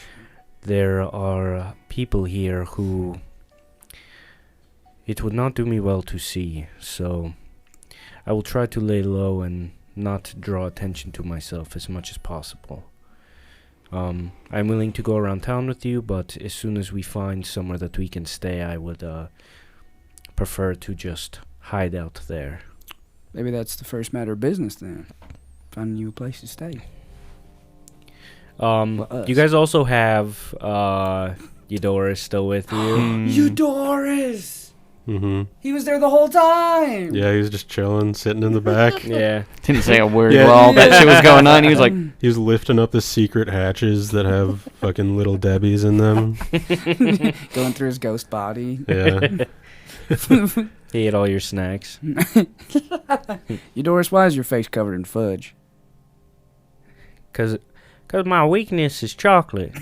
There are people here who it would not do me well to see, so I will try to lay low and not draw attention to myself as much as possible. I'm willing to go around town with you, but as soon as we find somewhere that we can stay, I would prefer to just hide out there. Maybe that's the first matter of business then. Finding you a place to stay. You guys also have Eudorus still with you. Eudorus! Mm-hmm. He was there the whole time! Yeah, he was just chilling, sitting in the back. Yeah. Didn't say a word Yeah. while all that shit was going on. He was like, He was lifting up the secret hatches that have fucking little Debbies in them. Going through his ghost body. Yeah. He ate all your snacks. Eudorus, why is your face covered in fudge? Cause my weakness is chocolate.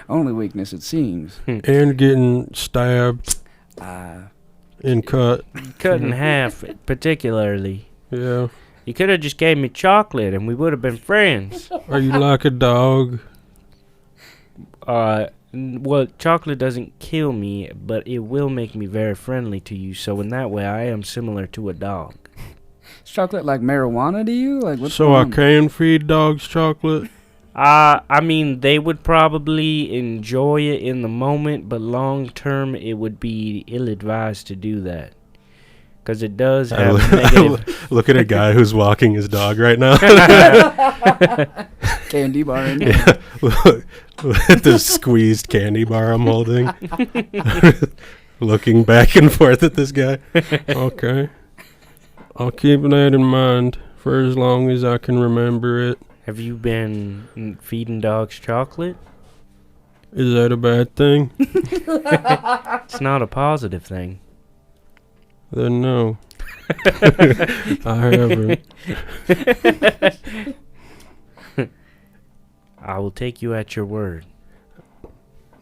Only weakness, it seems. And getting stabbed and cut. Cut in half, particularly. Yeah. You could have just gave me chocolate and we would have been friends. Are you like a dog? Well, chocolate doesn't kill me, but it will make me very friendly to you. So in that way, I am similar to a dog. Is chocolate like marijuana to you? Like what's So I going on? can feed dogs chocolate? I mean, they would probably enjoy it in the moment, but long term, it would be ill-advised to do that. Because it does have negative... Look at a guy who's walking his dog right now. Candy bar in Yeah. Look at the squeezed candy bar I'm holding. Looking back and forth at this guy. Okay. I'll keep that in mind for as long as I can remember it. Have you been feeding dogs chocolate? Is that a bad thing? It's not a positive thing. Then no. I haven't. I will take you at your word.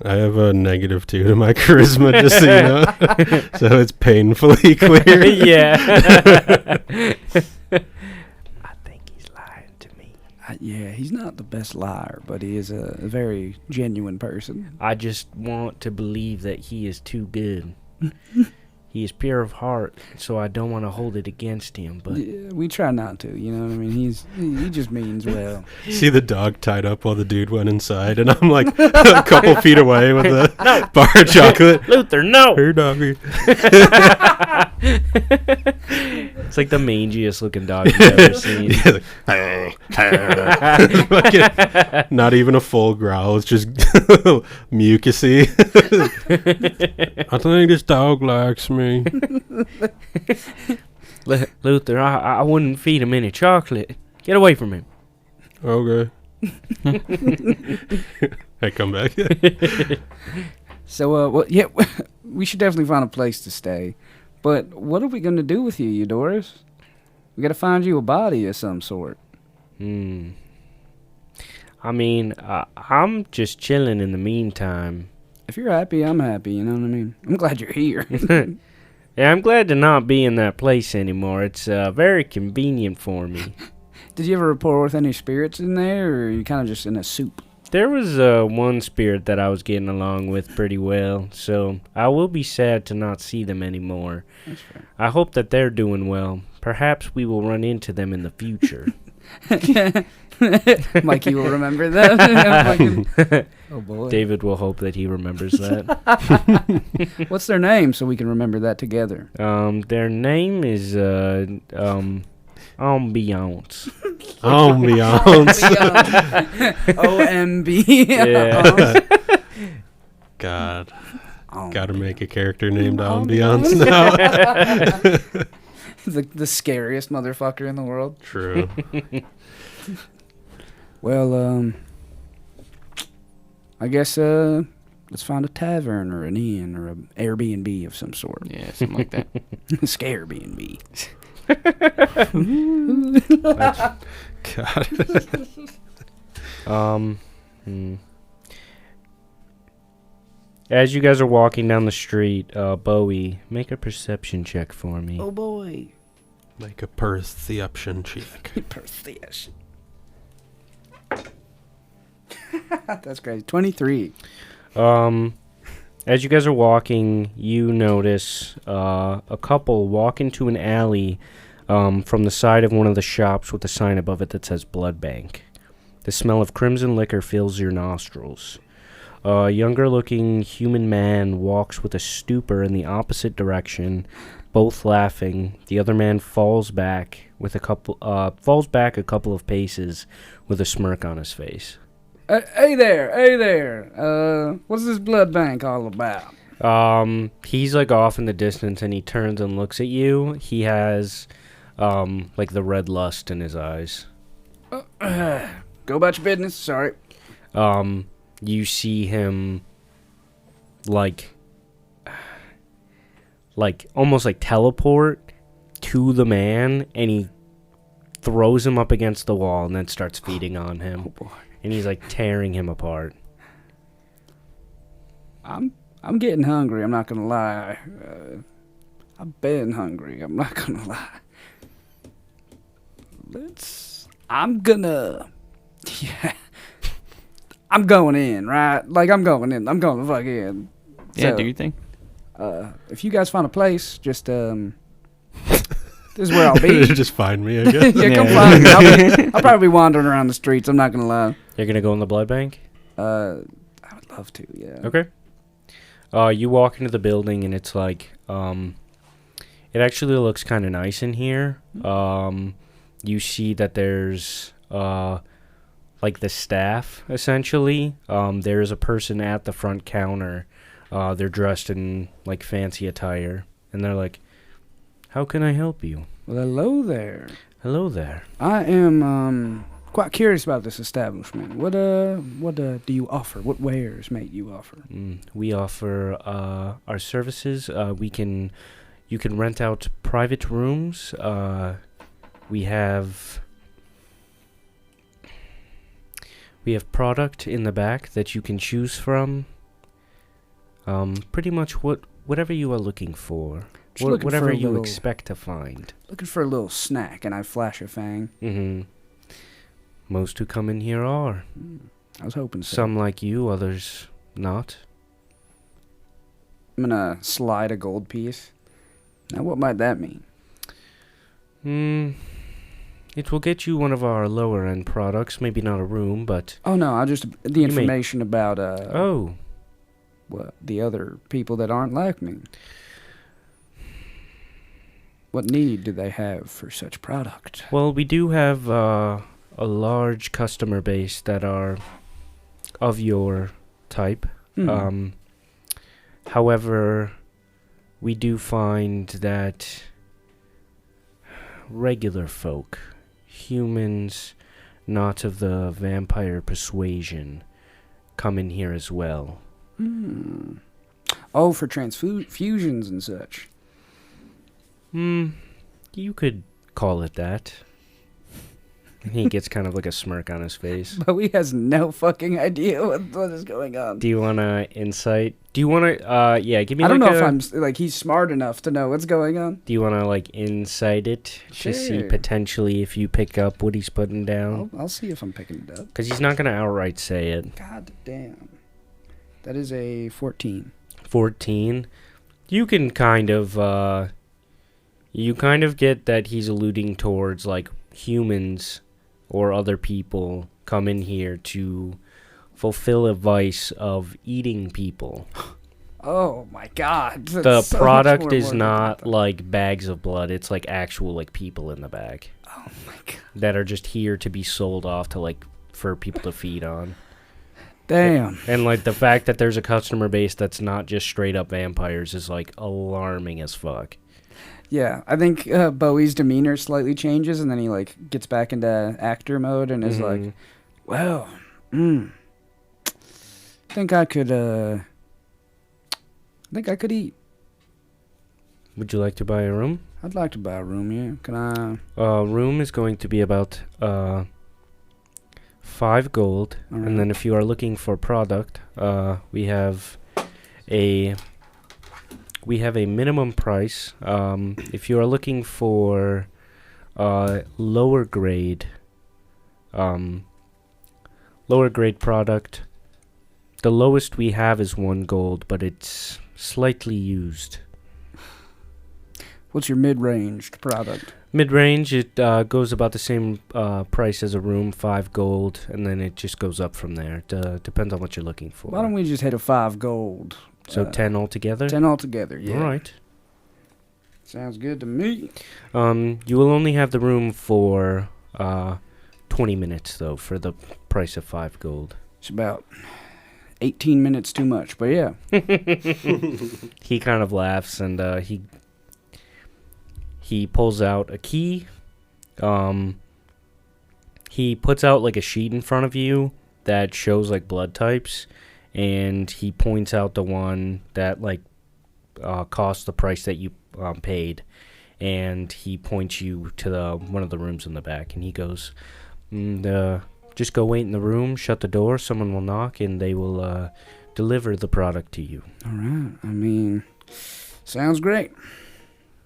I have a -2 to my charisma, just so you know. So it's painfully clear. Yeah. I think he's lying to me. Yeah, he's not the best liar, but he is a very genuine person. I just want to believe that he is too good. He is pure of heart, so I don't want to hold it against him. But Yeah, we try not to, you know what I mean? He just means well. See the dog tied up while the dude went inside, and I'm like a couple feet away with a bar of chocolate. Luther, no! Here, doggy. It's like the mangiest looking dog you've ever seen. Yeah, like, not even a full growl. It's just mucusy. I think this dog likes me. Luther, I wouldn't feed him any chocolate. Get away from him. Okay. I come back. So, well, yeah, we should definitely find a place to stay. But what are we going to do with you, Eudorus? We got to find you a body of some sort. I mean, I'm just chilling in the meantime. If you're happy, I'm happy, you know what I mean? I'm glad you're here. Yeah, I'm glad to not be in that place anymore. It's very convenient for me. Did you ever rapport with any spirits in there, or are you kind of just in a soup? There was one spirit that I was getting along with pretty well, so I will be sad to not see them anymore. That's fair. I hope that they're doing well. Perhaps we will run into them in the future. Mikey will remember that. Oh, boy. David will hope that he remembers that. What's their name so we can remember that together? Their name is Ambiance. Ambiance. OMB. Yeah. God. Oh, Gotta man. make a character named Ambiance now. the scariest motherfucker in the world. True. Well, I guess let's find a tavern or an inn or an Airbnb of some sort. Yeah, something like that. Scarebnb. God. As you guys are walking down the street, Bowie, make a perception check for me. Oh boy. Make a perception check. Perception. That's crazy. 23. As you guys are walking, you notice a couple walk into an alley from the side of one of the shops with a sign above it that says Blood Bank. The smell of crimson liquor fills your nostrils. A younger-looking human man walks with a stupor in the opposite direction, both laughing. The other man falls back a couple of paces with a smirk on his face. Hey there. What's this blood bank all about? He's like off in the distance, and he turns and looks at you. He has like the red lust in his eyes. Go about your business. Sorry. You see him like almost like teleport to the man, and he throws him up against the wall and then starts feeding on him. Oh boy. And he's like tearing him apart. I'm getting hungry. I'm not gonna lie. I've been hungry. I'm not gonna lie. I'm gonna. Yeah. I'm going in, right? Like, I'm going in. I'm going the fuck in. Yeah, So, do you think? if you guys find a place, just, this is where I'll be. Just find me, I guess. Yeah, come Yeah. find me. I'll probably be wandering around the streets. I'm not going to lie. You're gonna go in the blood bank? I would love to, yeah. Okay. You walk into the building, and it's like, it actually looks kind of nice in here. You see that there's, like the staff, essentially. There's a person at the front counter. They're dressed in like fancy attire, and they're like, "How can I help you?" Well, hello there. Hello there. I am, quite curious about this establishment. What do you offer? What wares may you offer? We offer our services. You can rent out private rooms. We have product in the back that you can choose from. Pretty much whatever you are looking for. Just looking Whatever for a you little- expect to find. Looking for a little snack, and I flash a fang. Most who come in here are. I was hoping so. Some like you, others not. I'm gonna slide a gold piece. Now, what might that mean? It will get you one of our lower end products. Maybe not a room, but Oh no, I just the may- information about oh. what the other people that aren't like me. What need do they have for such product? Well, we do have a large customer base that are of your type. However, we do find that regular folk, humans not of the vampire persuasion, come in here as well. Oh, for transfusions and such. You could call it that. And he gets kind of like a smirk on his face. Bowie has no fucking idea what is going on. Do you want to insight? Do you want to, yeah, give me I don't like know if I'm, like, he's smart enough to know what's going on. Do you want to, like, insight it to see Sure. potentially if you pick up what he's putting down? I'll see if I'm picking it up. Because he's not going to outright say it. God damn. That is a 14. 14. You can kind of get that he's alluding towards, like, humans or other people come in here to fulfill a vice of eating people. Oh my god. The That's so much product more is morbid not than that. like bags of blood. It's like actual like people in the bag Oh my god. that are just here to be sold off to like for people to feed on. Damn. And like the fact that there's a customer base that's not just straight up vampires is like alarming as fuck. Yeah, I think Bowie's demeanor slightly changes, and then he like gets back into actor mode and is like, Mhm. "Well, think I could eat. Would you like to buy a room? I'd like to buy a room. Yeah, can I? Room is going to be about 5 gold, Alright. and then if you are looking for product, we have a minimum price. If you are looking for lower grade product, the lowest we have is 1 gold, but it's slightly used. What's your mid-ranged product? Mid-range, it goes about the same price as a room, 5 gold, and then it just goes up from there. Depends on what you're looking for. Why don't we just hit a 5 gold? So 10 altogether? 10 altogether. Yeah. All right. Sounds good to me. You will only have the room for 20 minutes, though, for the price of 5 gold. It's about 18 minutes too much, but yeah. He kind of laughs, and he pulls out a key. He puts out, like, a sheet in front of you that shows, like, blood types, and he points out the one that, like, cost the price that you paid, and he points you to one of the rooms in the back, and he goes, just go wait in the room, shut the door, someone will knock, and they will deliver the product to you. All right. I mean, sounds great.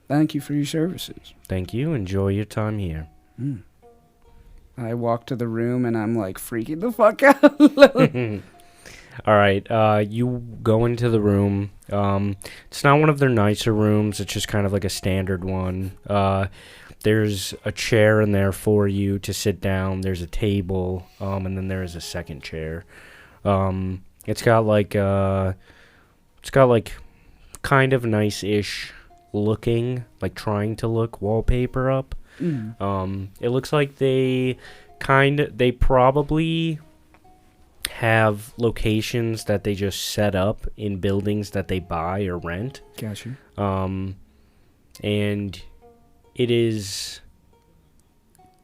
Thank you for your services. Thank you. Enjoy your time here. I walk to the room and I'm like freaking the fuck out. All right. You go into the room. It's not one of their nicer rooms. It's just kind of like a standard one. There's a chair in there for you to sit down. There's a table, and then there is a second chair. It's got like kind of nice-ish looking, like trying to look wallpaper up. It looks like they probably have locations that they just set up in buildings that they buy or rent. Gotcha. And it is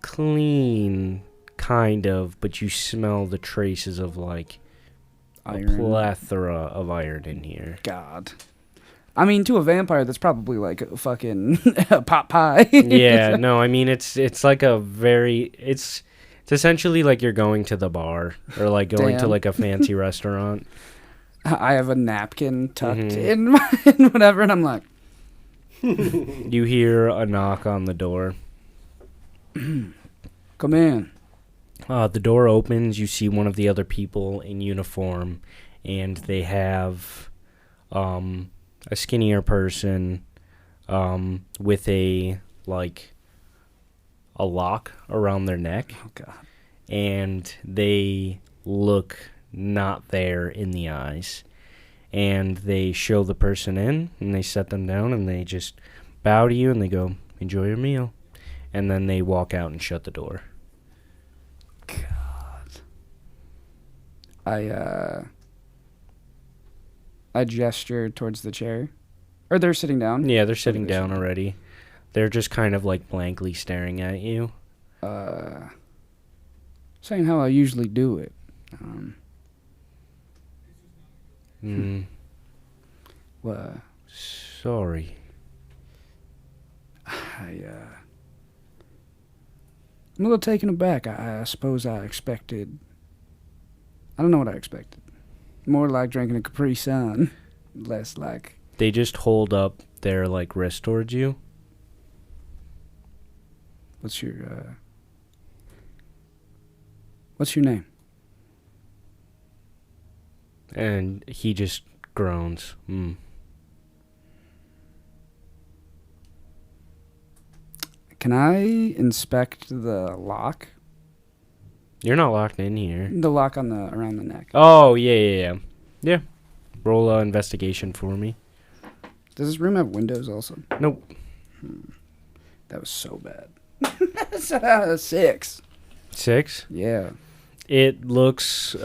clean, kind of, but you smell the traces of like Iron. a plethora of iron in here. God. I mean, to a vampire, that's probably like a fucking pot pie. Yeah, no, I mean it's like a very it's essentially like you're going to the bar or like going to Damn. like a fancy restaurant. I have a napkin tucked Mhm. in whatever, and I'm like, You hear a knock on the door. come in. The door opens. You see one of the other people in uniform, and they have a skinnier person with a lock around their neck, Oh, God. and they look not there in the eyes. And they show the person in, and they set them down, and they just bow to you, and they go, enjoy your meal. And then they walk out and shut the door. I gesture towards the chair. Or they're sitting down. Yeah, they're sitting they're down sitting. already. They're just kind of like blankly staring at you. Saying how I usually do it. What? Sorry. I'm a little taken aback. I suppose I expected. I don't know what I expected. More like drinking a Capri Sun, less like. They just hold up their like wrist towards you. What's your name? And he just groans. Can I inspect the lock? You're not locked in here. The lock on the around the neck. Oh, yeah. Yeah. Roll investigation for me. Does this room have windows also? Nope. That was so bad. 6. 6? Yeah. It looks, it's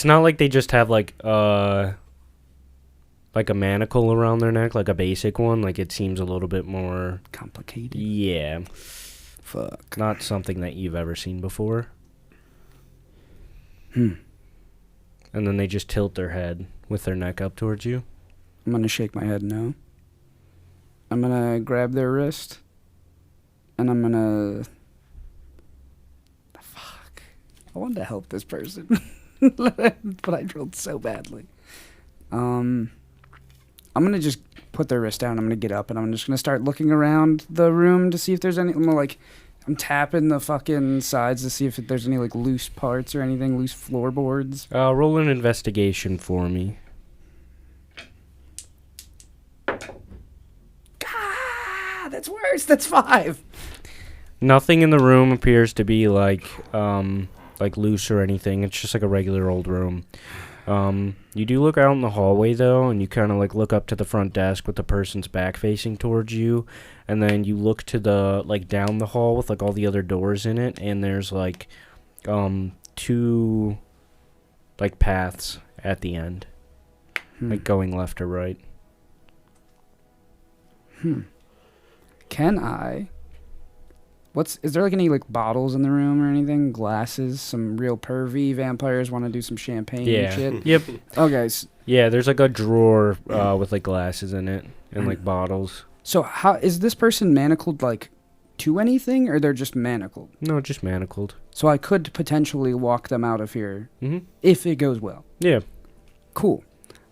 not like they just have like a manacle around their neck, like a basic one. Like, it seems a little bit more complicated. Yeah. Fuck. Not something that you've ever seen before. And then they just tilt their head with their neck up towards you. I'm gonna shake my head no. I'm gonna grab their wrist. And I'm gonna... Fuck. I wanted to help this person. But I rolled so badly. I'm gonna just put their wrist down. I'm gonna get up and I'm just gonna start looking around the room to see if there's any... I'm tapping the fucking sides to see if there's any, like, loose parts or anything, loose floorboards. Roll an investigation for me. Ah, that's worse. That's 5. Nothing in the room appears to be, like loose or anything. It's just like a regular old room. You do look out in the hallway, though, and you kind of, like, look up to the front desk with the person's back facing towards you. And then you look to the, like, down the hall with, like, all the other doors in it. And there's, like, 2, like, paths at the end. Like, going left or right. Can I... Is there, like, any, like, bottles in the room or anything? Glasses? Some real pervy vampires want to do some champagne and shit? Yep. Okay. Yeah, there's, like, a drawer with, like, glasses in it and, like, bottles. So how is this person manacled, like, to anything, or they're just manacled? No, just manacled. So I could potentially walk them out of here if it goes well. Yeah. Cool.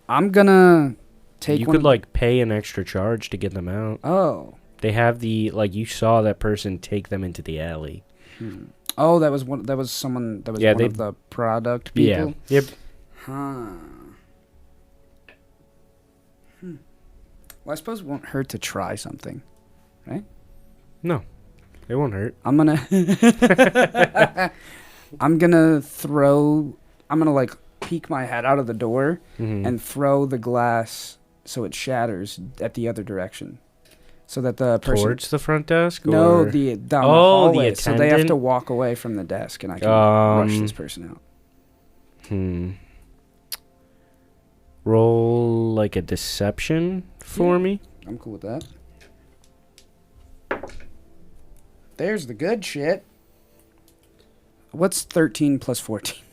I'm gonna take You one could, like, pay an extra charge to get them out. Oh. They have you saw that person take them into the alley. Oh, that was one of the product people? Yeah. Yep. Huh. Well, I suppose it won't hurt to try something, right? No. It won't hurt. I'm gonna like peek my head out of the door and throw the glass so it shatters at the other direction. So that the person... Towards the front desk? No, down the hallway. The so they have to walk away from the desk, and I can rush this person out. Roll, like, a deception for me. I'm cool with that. There's the good shit. What's 13 plus 14?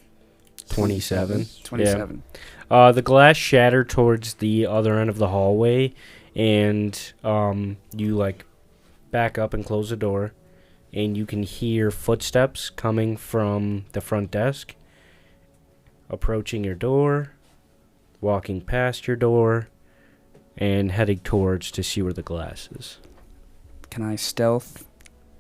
27. 27. Yeah. The glass shattered towards the other end of the hallway, and you, like, back up and close the door, and you can hear footsteps coming from the front desk, approaching your door, walking past your door, and heading towards to see where the glass is. Can I stealth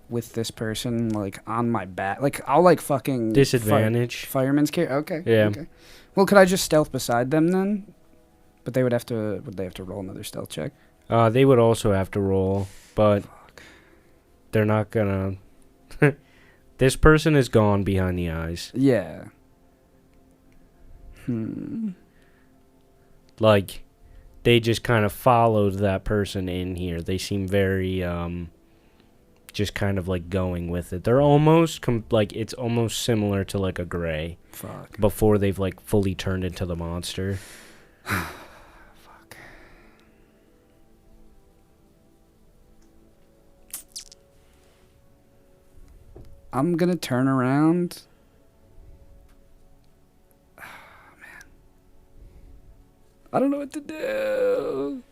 with this person, like, on my back? Like, I'll, like, fucking... Disadvantage. Fireman's care? Okay. Yeah. Okay. Well, could I just stealth beside them, then? But they would have to... Would they have to roll another stealth check? They would also have to roll, but they're not gonna... This person is gone behind the eyes. Yeah. Like, they just kind of followed that person in here. They seem very, just kind of, like, going with it. They're almost, it's almost similar to, like, a gray. Fuck. Before they've, like, fully turned into the monster. Fuck. I'm gonna turn around. Oh, man. I don't know what to do.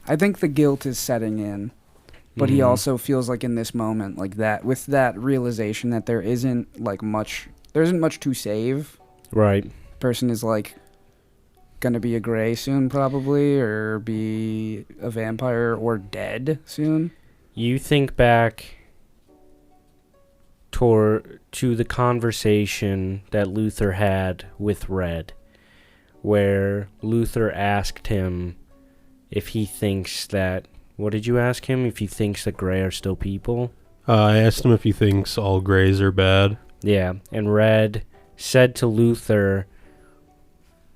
I think the guilt is setting in, but he also feels like in this moment, like that, with that realization that there isn't much to save. Right. Person is like gonna be a gray soon, probably, or be a vampire or dead soon. You think back to the conversation that Luther had with Red, where Luther asked him if he thinks that... What did you ask him? If he thinks that gray are still people? I asked him if he thinks all grays are bad. Yeah, and Red said to Luther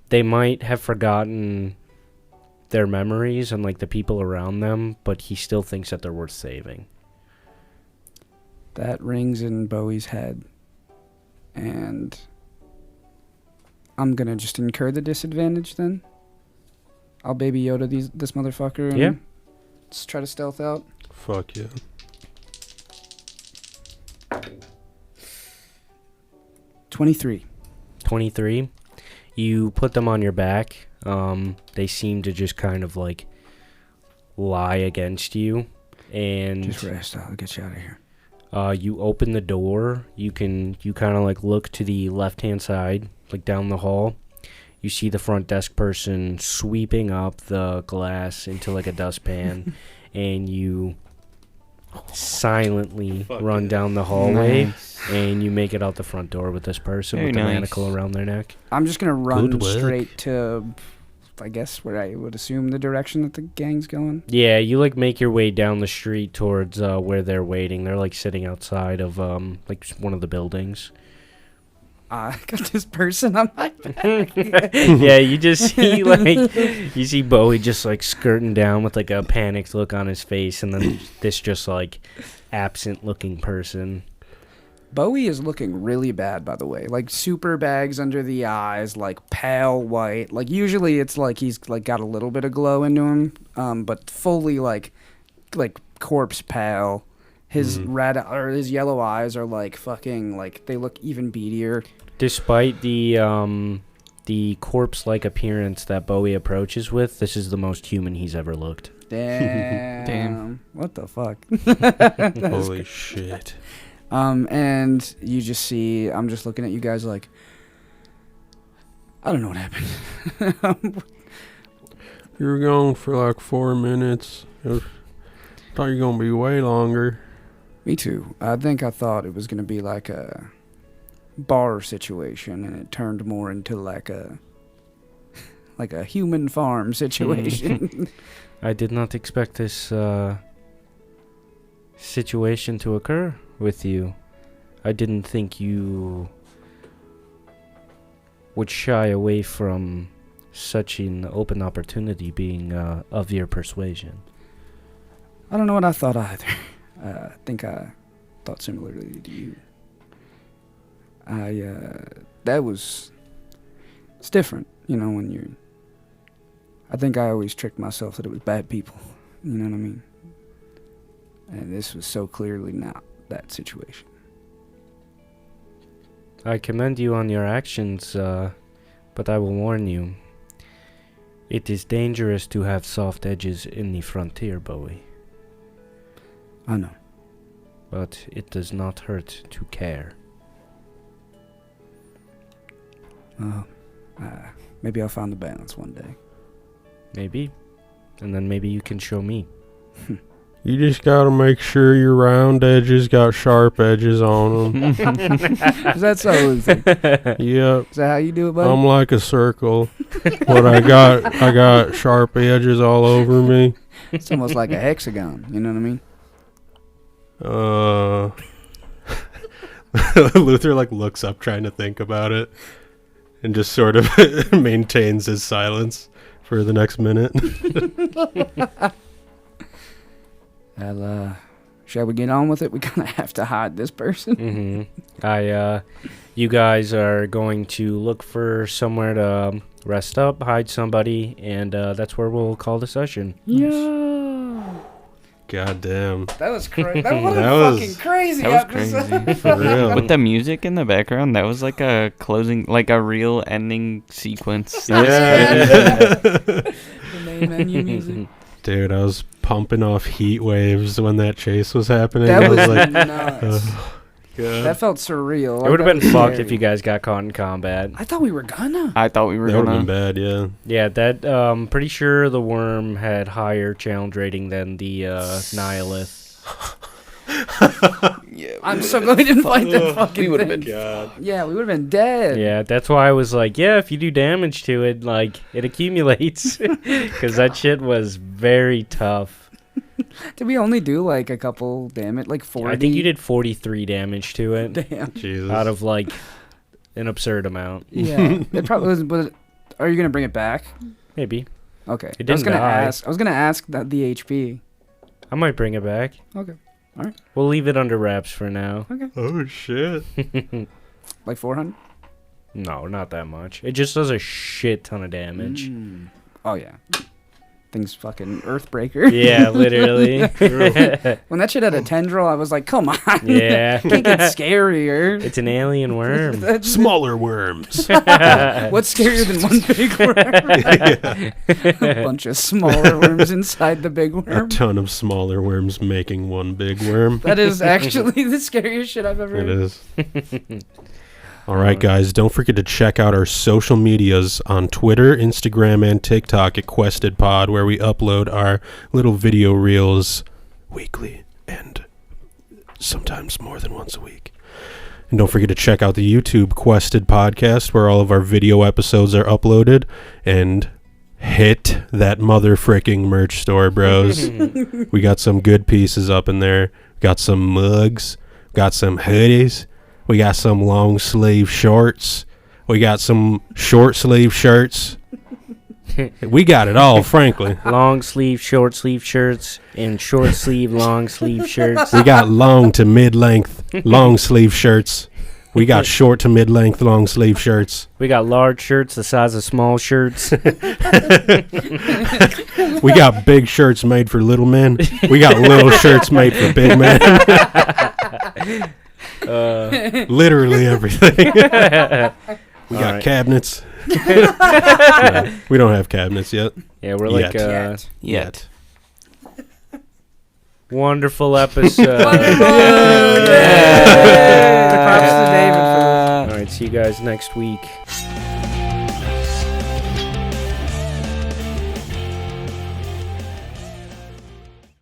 they might have forgotten their memories and like the people around them, but he still thinks that they're worth saving. That rings in Bowie's head, and I'm gonna just incur the disadvantage then. I'll Baby Yoda this motherfucker and Yeah. just try to stealth out. Fuck yeah. 23. 23. You put them on your back. They seem to just kind of like lie against you, and Just rest. I'll get you out of here. you open the door. You kind of like look to the left-hand side, like down the hall. You see the front desk person sweeping up the glass into like a dustpan, and you silently run down the hallway, Nice. and you make it out the front door with this person Very with the nice. manacle around their neck. I'm just gonna run Good work. straight to, I guess, where I would assume the direction that the gang's going. Yeah, you like make your way down the street towards where they're waiting. They're like sitting outside of like one of the buildings. I got this person on my back. Yeah, you just see you see Bowie just like skirting down with like a panicked look on his face, and then this just like absent looking person. Bowie is looking really bad, by the way. Like super bags under the eyes, like pale white. Like usually it's like he's like got a little bit of glow into him, but fully like corpse pale. His red or his yellow eyes are like fucking like they look even beadier. Despite the corpse-like appearance that Bowie approaches with, this is the most human he's ever looked. Damn. Damn. What the fuck? Holy shit. And you just see, I'm just looking at you guys like, I don't know what happened. You were gone for like 4 minutes. Thought you were gonna be way longer. Me too. I thought it was going to be like a bar situation, and it turned more into like a human farm situation. I did not expect this situation to occur with you. I didn't think you would shy away from such an open opportunity, being of your persuasion. I don't know what I thought either. I think I thought similarly to you. It's different, you know, when you're, I think I always tricked myself that it was bad people, you know what I mean? And this was so clearly not that situation. I commend you on your actions, but I will warn you. It is dangerous to have soft edges in the frontier, Bowie. I know. But it does not hurt to care. Maybe I'll find the balance one day. Maybe. And then maybe you can show me. You just gotta make sure your round edges got sharp edges on them. Is that so, Luther? Yep. Is that how you do it, buddy? I'm like a circle, but I got sharp edges all over me. It's almost like a hexagon, you know what I mean? Luther like looks up trying to think about it and just sort of maintains his silence for the next minute. Well, shall we get on with it? We kind of have to hide this person. You guys are going to look for somewhere to rest up, hide somebody, and that's where we'll call the session. Yeah. God damn. That was crazy. That was That was- fucking crazy. That was episode. crazy. For real. With the music in the background, that was like a closing, like a real ending sequence. Yeah. The main menu music. Dude, I was pumping off heat waves when that chase was happening. That I was like, nuts. God. That felt surreal. It would have That been was fucked scary. if you guys got caught in combat. I thought we were gonna. I thought we were That would have gonna. been bad, yeah. Yeah, that pretty sure the worm had higher challenge rating than the Nihilith. Yeah, I'm so glad we didn't fight that fucking we would've thing. been- God. Yeah, we would have been dead. Yeah, that's why I was like, yeah, if you do damage to it, like, it accumulates. Because that shit was very tough. Did we only do like a couple damage? Like 40? I think you did 43 damage to it Damn. Jesus. out of, like, an absurd amount. Yeah. It probably was. Are you going to bring it back? Maybe. Okay. It I was didn't gonna die. ask. I was gonna ask that the HP. I might bring it back. Okay. We'll leave it under wraps for now. Oh, shit. Like 400. No, not that much. It just does a shit ton of damage. Oh yeah. Thing's fucking Earthbreaker. Yeah, literally. When that shit had a tendril, I was like, come on. Yeah. Can't get scarier. It's an alien worm. That's- Smaller worms. What's scarier than one big worm? A bunch of smaller worms inside the big A worm. ton of smaller worms making one big worm. That is actually the scariest shit I've ever It heard. is. All right, guys, don't forget to check out our social medias on Twitter, Instagram, and TikTok at Quested Pod, where we upload our little video reels weekly and sometimes more than once a week. And don't forget to check out the YouTube Quested Podcast, where all of our video episodes are uploaded. And hit that mother-fricking merch store, bros. We got some good pieces up in there. Got some mugs. Got some hoodies. We got some long sleeve shorts. We got some short sleeve shirts. We got it all, frankly. Long sleeve, short sleeve shirts, and short sleeve, long sleeve shirts. We got long to mid-length long sleeve shirts. We got short to mid-length long sleeve shirts. We got large shirts the size of small shirts. We got big shirts made for little men. We got little shirts made for big men. Literally everything. We got Alright. cabinets. No, we don't have cabinets yet. Yeah, we're like Yet. Yet. wonderful episode. Wonderful! Yeah. Props to David for this. All right, see you guys next week.